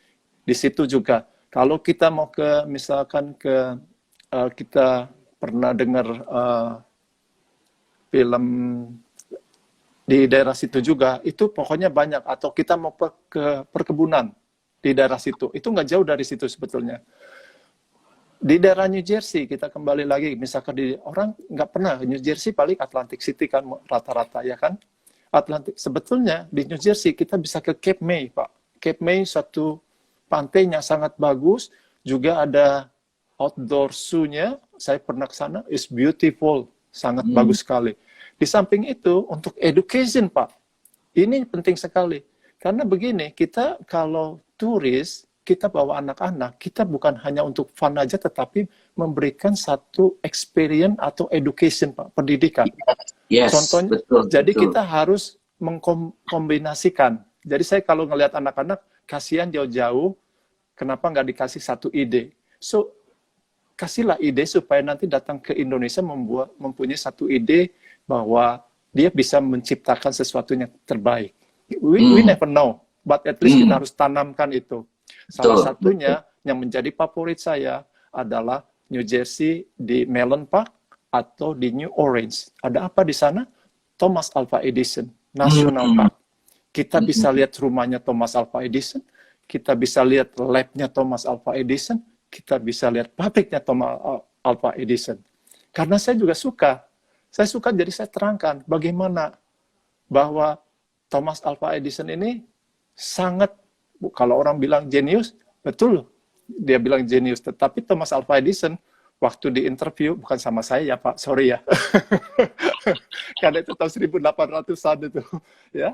Di situ juga, kalau kita mau misalkan kita pernah dengar film di daerah situ juga, itu pokoknya banyak. Atau kita mau ke perkebunan di daerah situ, itu nggak jauh dari situ sebetulnya. Di daerah New Jersey, kita kembali lagi, misalkan orang nggak pernah, New Jersey paling Atlantic City kan rata-rata ya kan. Atlantic, sebetulnya di New Jersey kita bisa ke Cape May Pak. Cape May satu pantai yang sangat bagus, juga ada outdoor zoo-nya, saya pernah ke sana, is beautiful, sangat bagus sekali. Di samping itu, untuk education Pak, ini penting sekali. Karena begini, kita kalau turis, kita bawa anak-anak, kita bukan hanya untuk fun aja, tetapi memberikan satu experience atau education, Pak, pendidikan. Yes, Contohnya, betul, jadi betul. kita harus mengkombinasikan. Jadi saya kalau ngelihat anak-anak, kasihan jauh-jauh, kenapa nggak dikasih satu ide? So, kasihlah ide supaya nanti datang ke Indonesia mempunyai satu ide bahwa dia bisa menciptakan sesuatu yang terbaik. We never know, but at least kita harus tanamkan itu. Salah Betul, satunya betul. yang menjadi favorit saya adalah New Jersey di Mellon Park atau di New Orleans. Ada apa di sana? Thomas Alva Edison National Park. Kita bisa lihat rumahnya Thomas Alva Edison, kita bisa lihat labnya Thomas Alva Edison, kita bisa lihat pabriknya Thomas Alva Edison. Karena saya juga suka. Saya suka, jadi saya terangkan bagaimana bahwa Thomas Alva Edison ini sangat, kalau orang bilang jenius, betul, dia bilang jenius. Tetapi Thomas Alva Edison, waktu di interview, bukan sama saya ya Pak, sorry ya. Karena itu tahun 1800-an itu. Ya.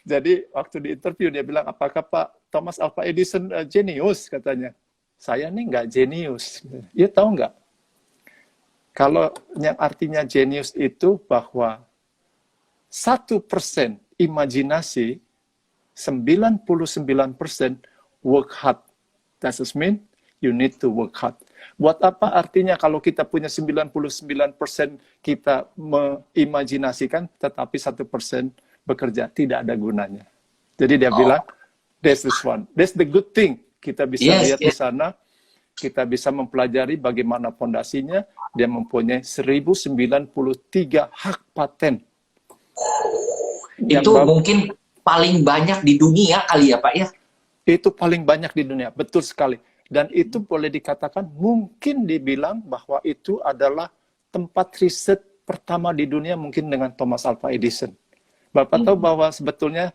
Jadi waktu di interview, dia bilang, apakah Pak Thomas Alva Edison jenius, katanya. Saya nih nggak jenius. Ya tahu nggak? Kalau yang artinya jenius itu bahwa 1% imajinasi, 99% work hard. That mean you need to work hard. Buat apa artinya kalau kita punya 99% kita mengimajinasikan, tetapi 1% bekerja, tidak ada gunanya. Jadi dia bilang, that's the one. That's the good thing. Kita bisa lihat di sana, kita bisa mempelajari bagaimana fondasinya. Dia mempunyai 1093 hak paten. Itu mungkin paling banyak di dunia kali ya Pak ya? Itu paling banyak di dunia, betul sekali. Dan itu boleh dikatakan mungkin dibilang bahwa itu adalah tempat riset pertama di dunia mungkin dengan Thomas Alva Edison. Bapak tahu bahwa sebetulnya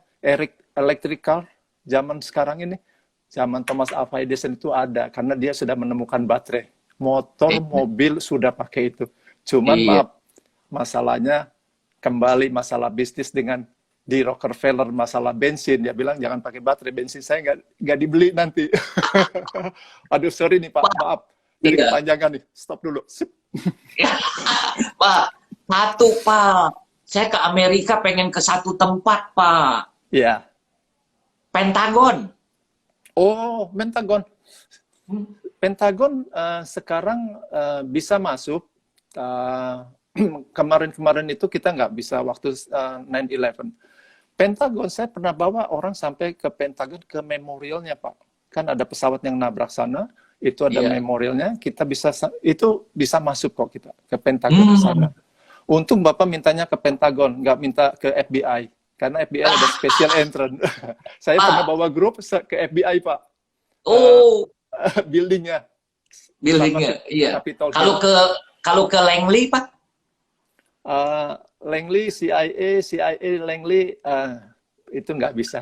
electrical zaman sekarang ini, zaman Thomas Alva Edison itu ada karena dia sudah menemukan baterai. Motor, mobil sudah pakai itu. Cuman maaf, masalahnya kembali masalah bisnis dengan di Rockefeller masalah bensin. Dia bilang jangan pakai baterai, bensin saya nggak dibeli nanti. Aduh sorry nih Pak, maaf. Jadi kepanjangan nih, stop dulu. Pak, Pak. Saya ke Amerika pengen ke satu tempat Pak. Iya. Pentagon. Oh, Pentagon. Pentagon sekarang bisa masuk. Kemarin-kemarin itu kita nggak bisa waktu 9/11. Pentagon, saya pernah bawa orang sampai ke Pentagon, ke memorialnya Pak. Kan ada pesawat yang nabrak sana, itu ada memorialnya, kita bisa, itu bisa masuk kok kita ke Pentagon ke sana. Untung Bapak mintanya ke Pentagon, nggak minta ke FBI. Karena FBI ada special entrance. Saya pernah bawa grup ke FBI Pak. Buildingnya. Buildingnya, iya. Kalau ke Langley Pak? Langley, CIA Langley, itu nggak bisa.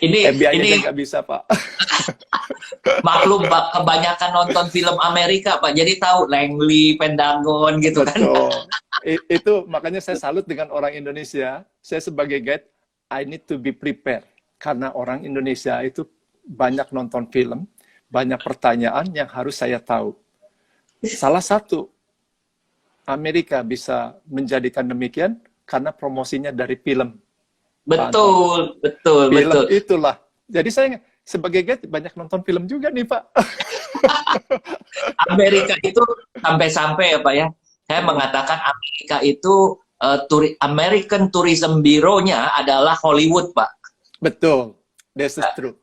Ini nggak bisa Pak. Maklum Pak, kebanyakan nonton film Amerika Pak, jadi tahu Langley, Pentagon gitu. Betul. Kan. Itu makanya saya salut dengan orang Indonesia. Saya sebagai guide, I need to be prepared karena orang Indonesia itu banyak nonton film, banyak pertanyaan yang harus saya tahu. Salah satu Amerika bisa menjadikan demikian karena promosinya dari film. Betul. Film itulah. Jadi saya sebagai guide banyak nonton film juga nih Pak. Amerika itu sampai-sampai ya Pak ya. Saya mengatakan Amerika itu American Tourism Bureau-nya adalah Hollywood Pak. Betul. That's true.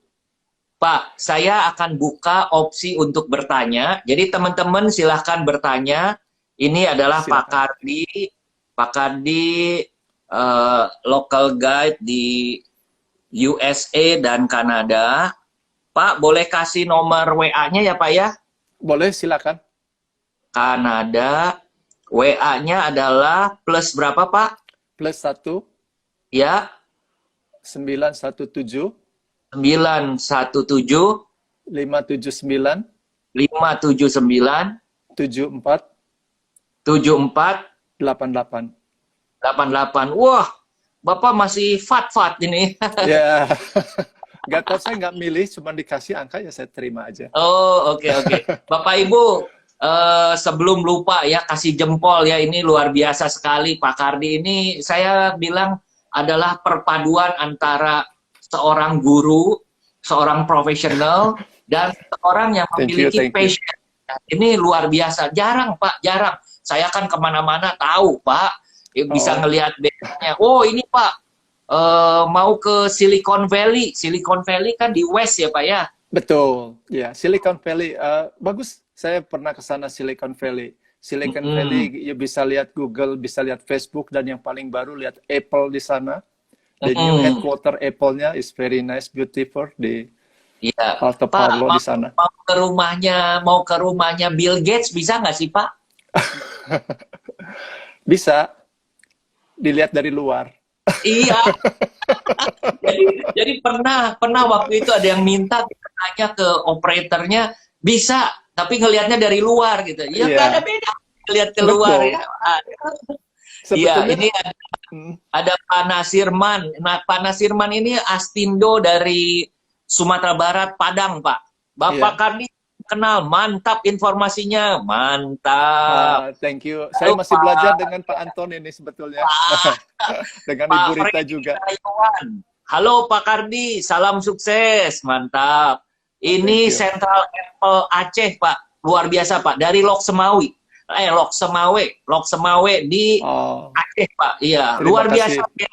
Pak, saya akan buka opsi untuk bertanya. Jadi teman-teman silahkan bertanya. Ini adalah silakan. Pak Kardi, local guide di USA dan Kanada. Pak, boleh kasih nomor WA-nya ya Pak ya? Boleh, silakan. Kanada, WA-nya adalah plus berapa Pak? Plus 1. Ya. 917. 917 579 579 74 88. Wah, Bapak masih fat-fat ini. Ya, nggak tahu, saya nggak milih, cuma dikasih angka ya saya terima aja. Oh, oke, oke. Bapak Ibu, sebelum lupa ya, kasih jempol ya, ini luar biasa sekali Pak Kardi ini, saya bilang adalah perpaduan antara seorang guru, seorang profesional, dan seorang yang Thank you, memiliki thank you. passion. Ini luar biasa, jarang Pak, jarang. Saya kan kemana-mana tahu Pak, bisa Oh, ngelihat bedanya. Oh ini Pak, mau ke Silicon Valley. Silicon Valley kan di West ya Pak ya. betul. Ya, Silicon Valley. Bagus, saya pernah ke sana Silicon Valley. Silicon Mm-mm. Valley, you bisa lihat Google, bisa lihat Facebook, dan yang paling baru lihat Apple di sana. The new Mm-mm. headquarter Apple-nya is very nice, beautiful di Iya, Alto Pak, Parlo di mau, sana. mau ke rumahnya Bill Gates bisa nggak sih Pak? Bisa dilihat dari luar. Iya, jadi pernah waktu itu ada yang minta kita tanya ke operatornya bisa, tapi ngelihatnya dari luar gitu. Ya nggak ada Iya, beda ngelihat keluar betul. ya. Iya, ini Sebetulnya, mm, ada Pak Nasirman. Nah, Pak Nasirman ini Astindo dari Sumatera Barat, Padang, Pak. Bapak iya. kami kenal, mantap informasinya, mantap. Thank you. Saya Lalu masih belajar Pak, dengan Pak Anton ini sebetulnya. Pak, Dengan Pak Ibu Rita Freddy juga. Setiawan. Halo Pak Kardi, salam sukses, mantap. Thank Ini you. Central Apple Aceh, Pak. Luar biasa, Pak. Dari Lok Semawi. Lok Semawe di Oh, Aceh, Pak. Iya, terima luar biasa. kasih.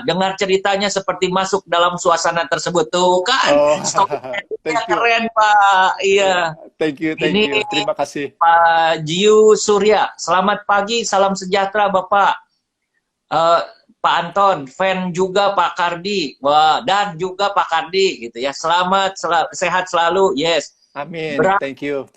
Dengar ceritanya seperti masuk dalam suasana tersebut. Tuh kan, Oh, storytelling-nya thank you. keren, Pak. Iya. Thank you, thank Ini you. Terima kasih. Pak Jiu Surya. Selamat pagi, salam sejahtera, Bapak. Eh, Pak Anton, fan juga Pak Kardi. Wah, dan juga Pak Kardi gitu ya. Sehat selalu. Yes. Amin. Berapa Thank you.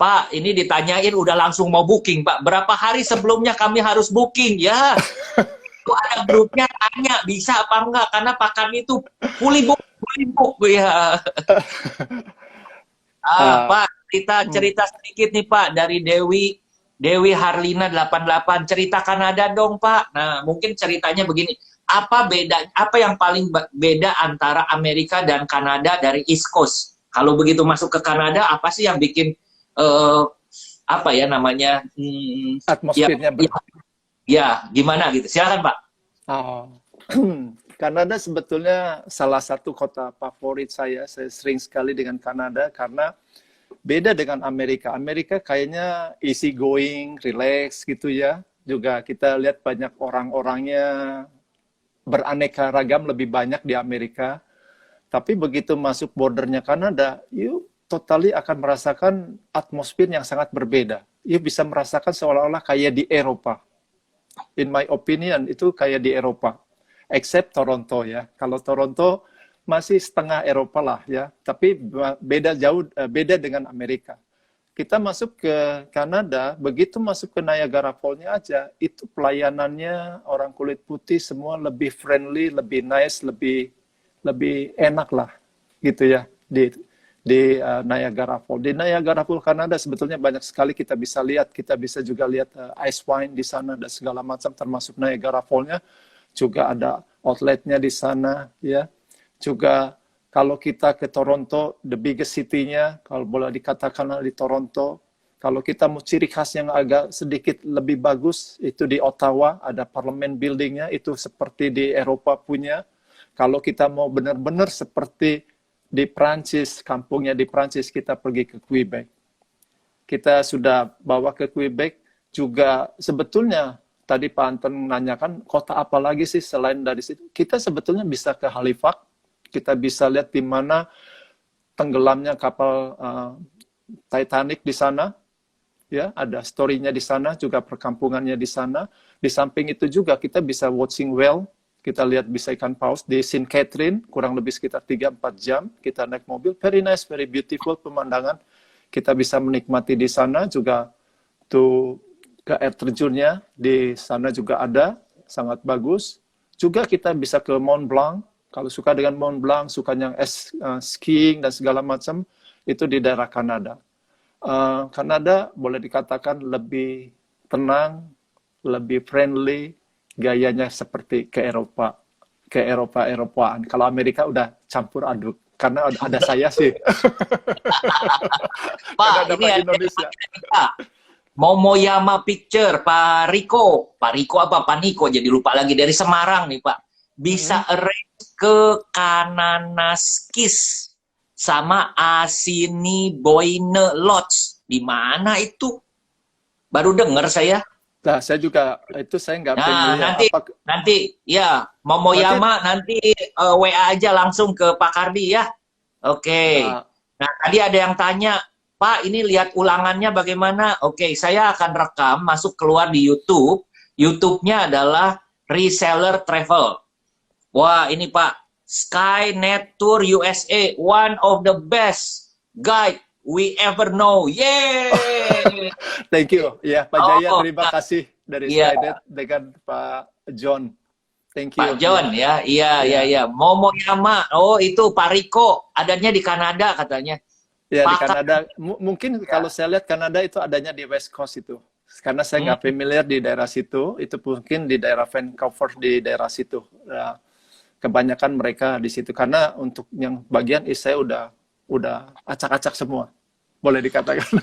Pak, ini ditanyain udah langsung mau booking, Pak. Berapa hari sebelumnya kami harus booking? Ya, itu ada grupnya tanya bisa apa enggak karena Pak Kardi itu fully book ya. Ah, Pak, kita hmm, cerita sedikit nih Pak dari Dewi Harlina 88. Cerita Kanada dong Pak. Nah, mungkin ceritanya begini. Apa yang paling beda antara Amerika dan Kanada dari East Coast? Kalau begitu masuk ke Kanada, apa sih yang bikin eh, apa ya namanya? Ya, atmosfernya ya, ya, gimana gitu. Silakan Pak. oh. Kanada sebetulnya salah satu kota favorit saya. Saya sering sekali dengan Kanada karena beda dengan Amerika. Amerika kayaknya easy going, relax gitu ya. Juga kita lihat banyak orang-orangnya beraneka ragam, lebih banyak di Amerika. Tapi begitu masuk bordernya Kanada, you totally akan merasakan atmosfer yang sangat berbeda. You bisa merasakan seolah-olah kayak di Eropa. In my opinion, itu kayak di Eropa. Except Toronto ya. Kalau Toronto masih setengah Eropa lah ya. Tapi beda jauh, beda dengan Amerika. Kita masuk ke Kanada, begitu masuk ke Niagara Falls-nya aja, itu pelayanannya orang kulit putih semua lebih friendly, lebih nice, lebih lebih enak lah gitu ya Niagara Falls. Di Niagara Falls Kanada sebetulnya banyak sekali kita bisa lihat. Kita bisa juga lihat ice wine di sana dan segala macam termasuk Niagara Falls-nya. Juga ada outletnya di sana ya. Juga kalau kita ke Toronto, the biggest city-nya, kalau boleh dikatakan di Toronto, kalau kita mau ciri khas yang agak sedikit lebih bagus, itu di Ottawa, ada parliament building-nya, itu seperti di Eropa punya. Kalau kita mau benar-benar seperti di Prancis, kampungnya di Prancis, kita pergi ke Quebec. Kita sudah bawa ke Quebec, juga sebetulnya tadi Pak Anton menanyakan kota apa lagi sih selain dari situ. Kita sebetulnya bisa ke Halifax, kita bisa lihat di mana tenggelamnya kapal Titanic di sana, ya ada story-nya di sana, juga perkampungannya di sana. Di samping itu juga kita bisa watching whale, kita lihat bisa ikan paus di St. Catherine, kurang lebih sekitar 3-4 jam, kita naik mobil, very nice, very beautiful pemandangan, kita bisa menikmati di sana, juga tuh ke air terjunnya, di sana juga ada, sangat bagus. Juga kita bisa ke Mont Blanc, kalau suka dengan Mont Blanc, suka yang skiing dan segala macam, itu di daerah Kanada. Kanada boleh dikatakan lebih tenang, lebih friendly, gayanya seperti ke Eropaan. Kalau Amerika udah campur aduk. Karena ada saya sih. Pak, Karena ada ini Pak ada Indonesia. Pak. Momoyama Picture, Pak Riko. Pak Riko apa? Pak Niko, jadi lupa lagi. Dari Semarang nih, Pak. Bisa arrange ke Kananaskis sama Asini Boyne Lodge. Di mana itu? Baru dengar saya. Nah, saya juga, itu saya nggak Nah, familiar. nanti ya Berarti, Momoyama nanti WA aja langsung ke Pak Kardi ya. Oke. nah, Nah, tadi ada yang tanya, Pak, ini lihat ulangannya bagaimana? Oke, saya akan rekam masuk keluar di YouTube. YouTube-nya adalah Reseller Travel. Wah, ini Pak, Skynet Tour USA, one of the best guide we ever know. Yeay! thank you. Ya, Pak Jaya, Oh, terima kasih dari iya. Skynet dengan Pak John. Thank you. Pak John ya, iya Ya, iya. Momoyama, oh itu Pak Riko, adanya di Kanada katanya. ya di Pak Kanada. Mungkin kalau saya lihat Kanada itu adanya di West Coast itu. Karena saya nggak familiar di daerah situ, itu mungkin di daerah Vancouver, di daerah situ. Nah, kebanyakan mereka di situ. Karena untuk yang bagian East saya udah acak-acak semua. Boleh dikatakan.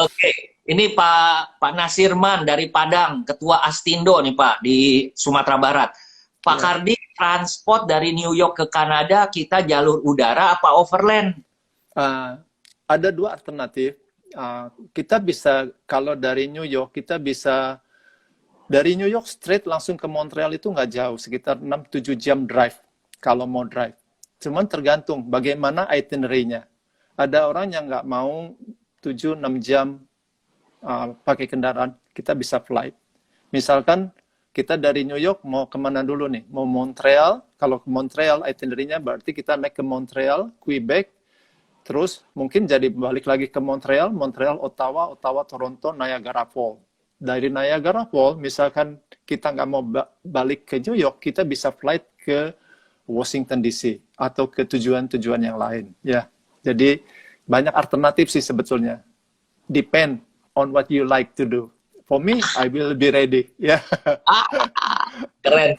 Oke, ini Pak Nasirman dari Padang, Ketua Astindo nih Pak di Sumatera Barat. Pak Ya. Kardi, transport dari New York ke Kanada kita jalur udara apa overland? Ada dua alternatif. Kita bisa, kalau dari New York, kita bisa dari New York straight langsung ke Montreal itu nggak jauh, sekitar 6-7 jam drive kalau mau drive. Cuman tergantung bagaimana itinerary-nya. Ada orang yang nggak mau 7-6 jam pakai kendaraan, kita bisa flight. Misalkan kita dari New York mau kemana dulu nih? Mau Montreal, kalau ke Montreal itinerary-nya berarti kita naik ke Montreal, Quebec, terus mungkin jadi balik lagi ke Montreal, Ottawa, Toronto, Niagara Falls. Dari Niagara Falls, misalkan kita nggak mau balik ke New York, kita bisa flight ke Washington DC atau ke tujuan-tujuan yang lain. Ya, jadi banyak alternatif sih sebetulnya. Depend on what you like to do. For me, I will be ready. Ya. Keren.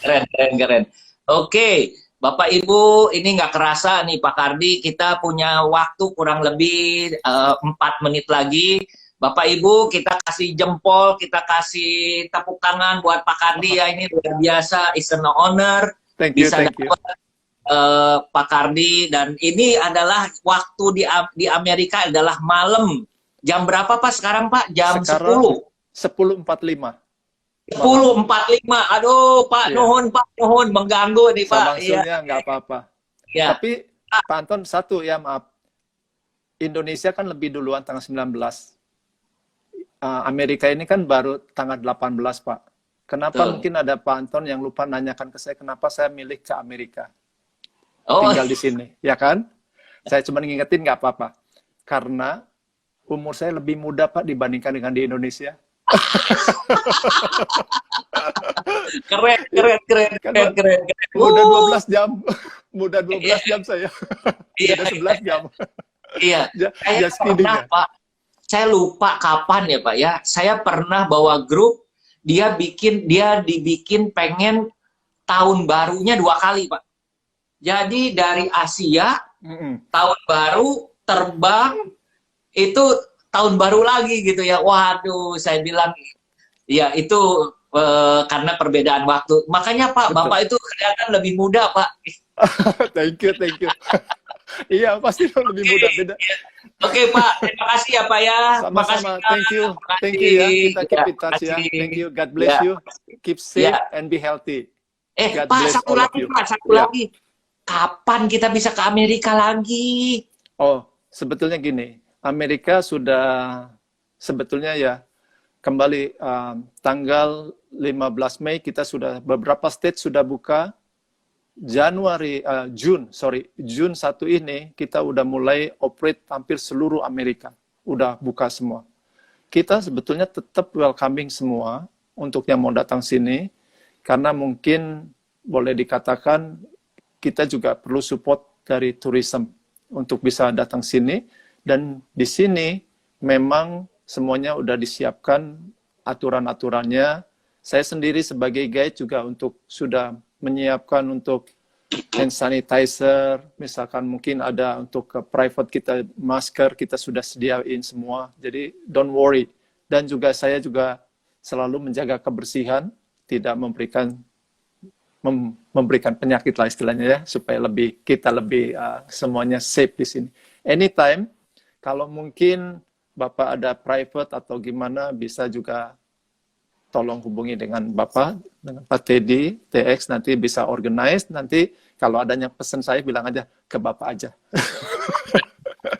Oke, Bapak Ibu, ini nggak kerasa nih Pak Kardi, kita punya waktu kurang lebih 4 menit lagi. Bapak Ibu, kita kasih jempol, kita kasih tepuk tangan buat Pak Kardi ya, ini luar biasa, it's an honor. Thank you. Pak Kardi, dan ini adalah waktu di Amerika adalah malam. Jam berapa Pak sekarang Pak? Jam Sekarang 10. 10.45. 10.45. Aduh, Pak, Iya. Nuhun mengganggu nih, Pak. Maksudnya nggak apa-apa. Iya. Tapi Pak Anton, satu ya maaf. Indonesia kan lebih duluan tanggal 19. Amerika ini kan baru tanggal 18, Pak. Kenapa Betul. mungkin ada Pak Anton yang lupa nanyakan ke saya, kenapa saya milih ke Amerika? Oh, Tinggal di sini, ya kan? Saya cuma ngingetin nggak apa-apa. Karena umur saya lebih muda, Pak, dibandingkan dengan di Indonesia. keren. Muda 12 jam. Muda 12 jam saya. Iya. Beda 11 jam. Iya. Just kidding ya. Pak, saya lupa kapan ya, Pak ya. Saya pernah bawa grup, dia dibikin pengen tahun barunya 2 kali, Pak. Jadi dari Asia, tahun baru, terbang, itu tahun baru lagi gitu ya. Waduh, saya bilang, ya itu karena perbedaan waktu. Makanya Pak, Betul. Bapak itu kelihatan lebih muda, Pak. Thank you. Iya, pasti lebih muda beda. Oke, Pak, terima kasih ya, Pak ya. Sama-sama. Thank you ya. Kita keep in touch ya. Thank you. God bless you. Keep safe and be healthy. God Pak, bless satu all of lagi, you. Pak, satu lagi. Kapan kita bisa ke Amerika lagi? Oh, sebetulnya gini. Amerika sudah sebetulnya ya kembali tanggal 15 Mei kita sudah beberapa state sudah buka. June 1 ini kita udah mulai operate hampir seluruh Amerika. Udah buka semua. Kita sebetulnya tetap welcoming semua untuk yang mau datang sini karena mungkin boleh dikatakan kita juga perlu support dari tourism untuk bisa datang sini. Dan di sini memang semuanya udah disiapkan aturan-aturannya Saya sendiri sebagai guide juga sudah menyiapkan untuk hand sanitizer, misalkan mungkin ada untuk ke private kita masker kita sudah sediain semua. Jadi don't worry. Dan juga saya juga selalu menjaga kebersihan, tidak memberikan penyakit lah istilahnya ya, supaya kita lebih semuanya safe di sini. Anytime, kalau mungkin Bapak ada private atau gimana, bisa juga tolong hubungi dengan Bapak, dengan Pak Teddy, TX, nanti bisa organize, nanti kalau adanya pesan saya bilang aja ke Bapak aja.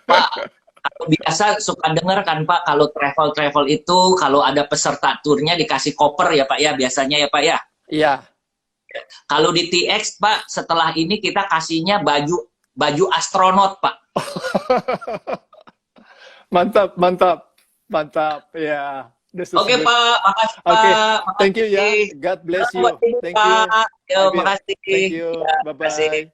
Pak, kalau biasa suka dengar kan Pak, kalau travel itu, kalau ada peserta turnya dikasih koper ya Pak ya, biasanya ya Pak ya. Iya. Kalau di TX Pak, setelah ini kita kasihnya baju astronot Pak. Mantap, mantap, mantap, ya. Oke Pak, makasih Pak. Oke, Makasih. thank you ya. God bless you. Thank you. Pak. Yo, makasih. Thank you. Ya, Bye-bye.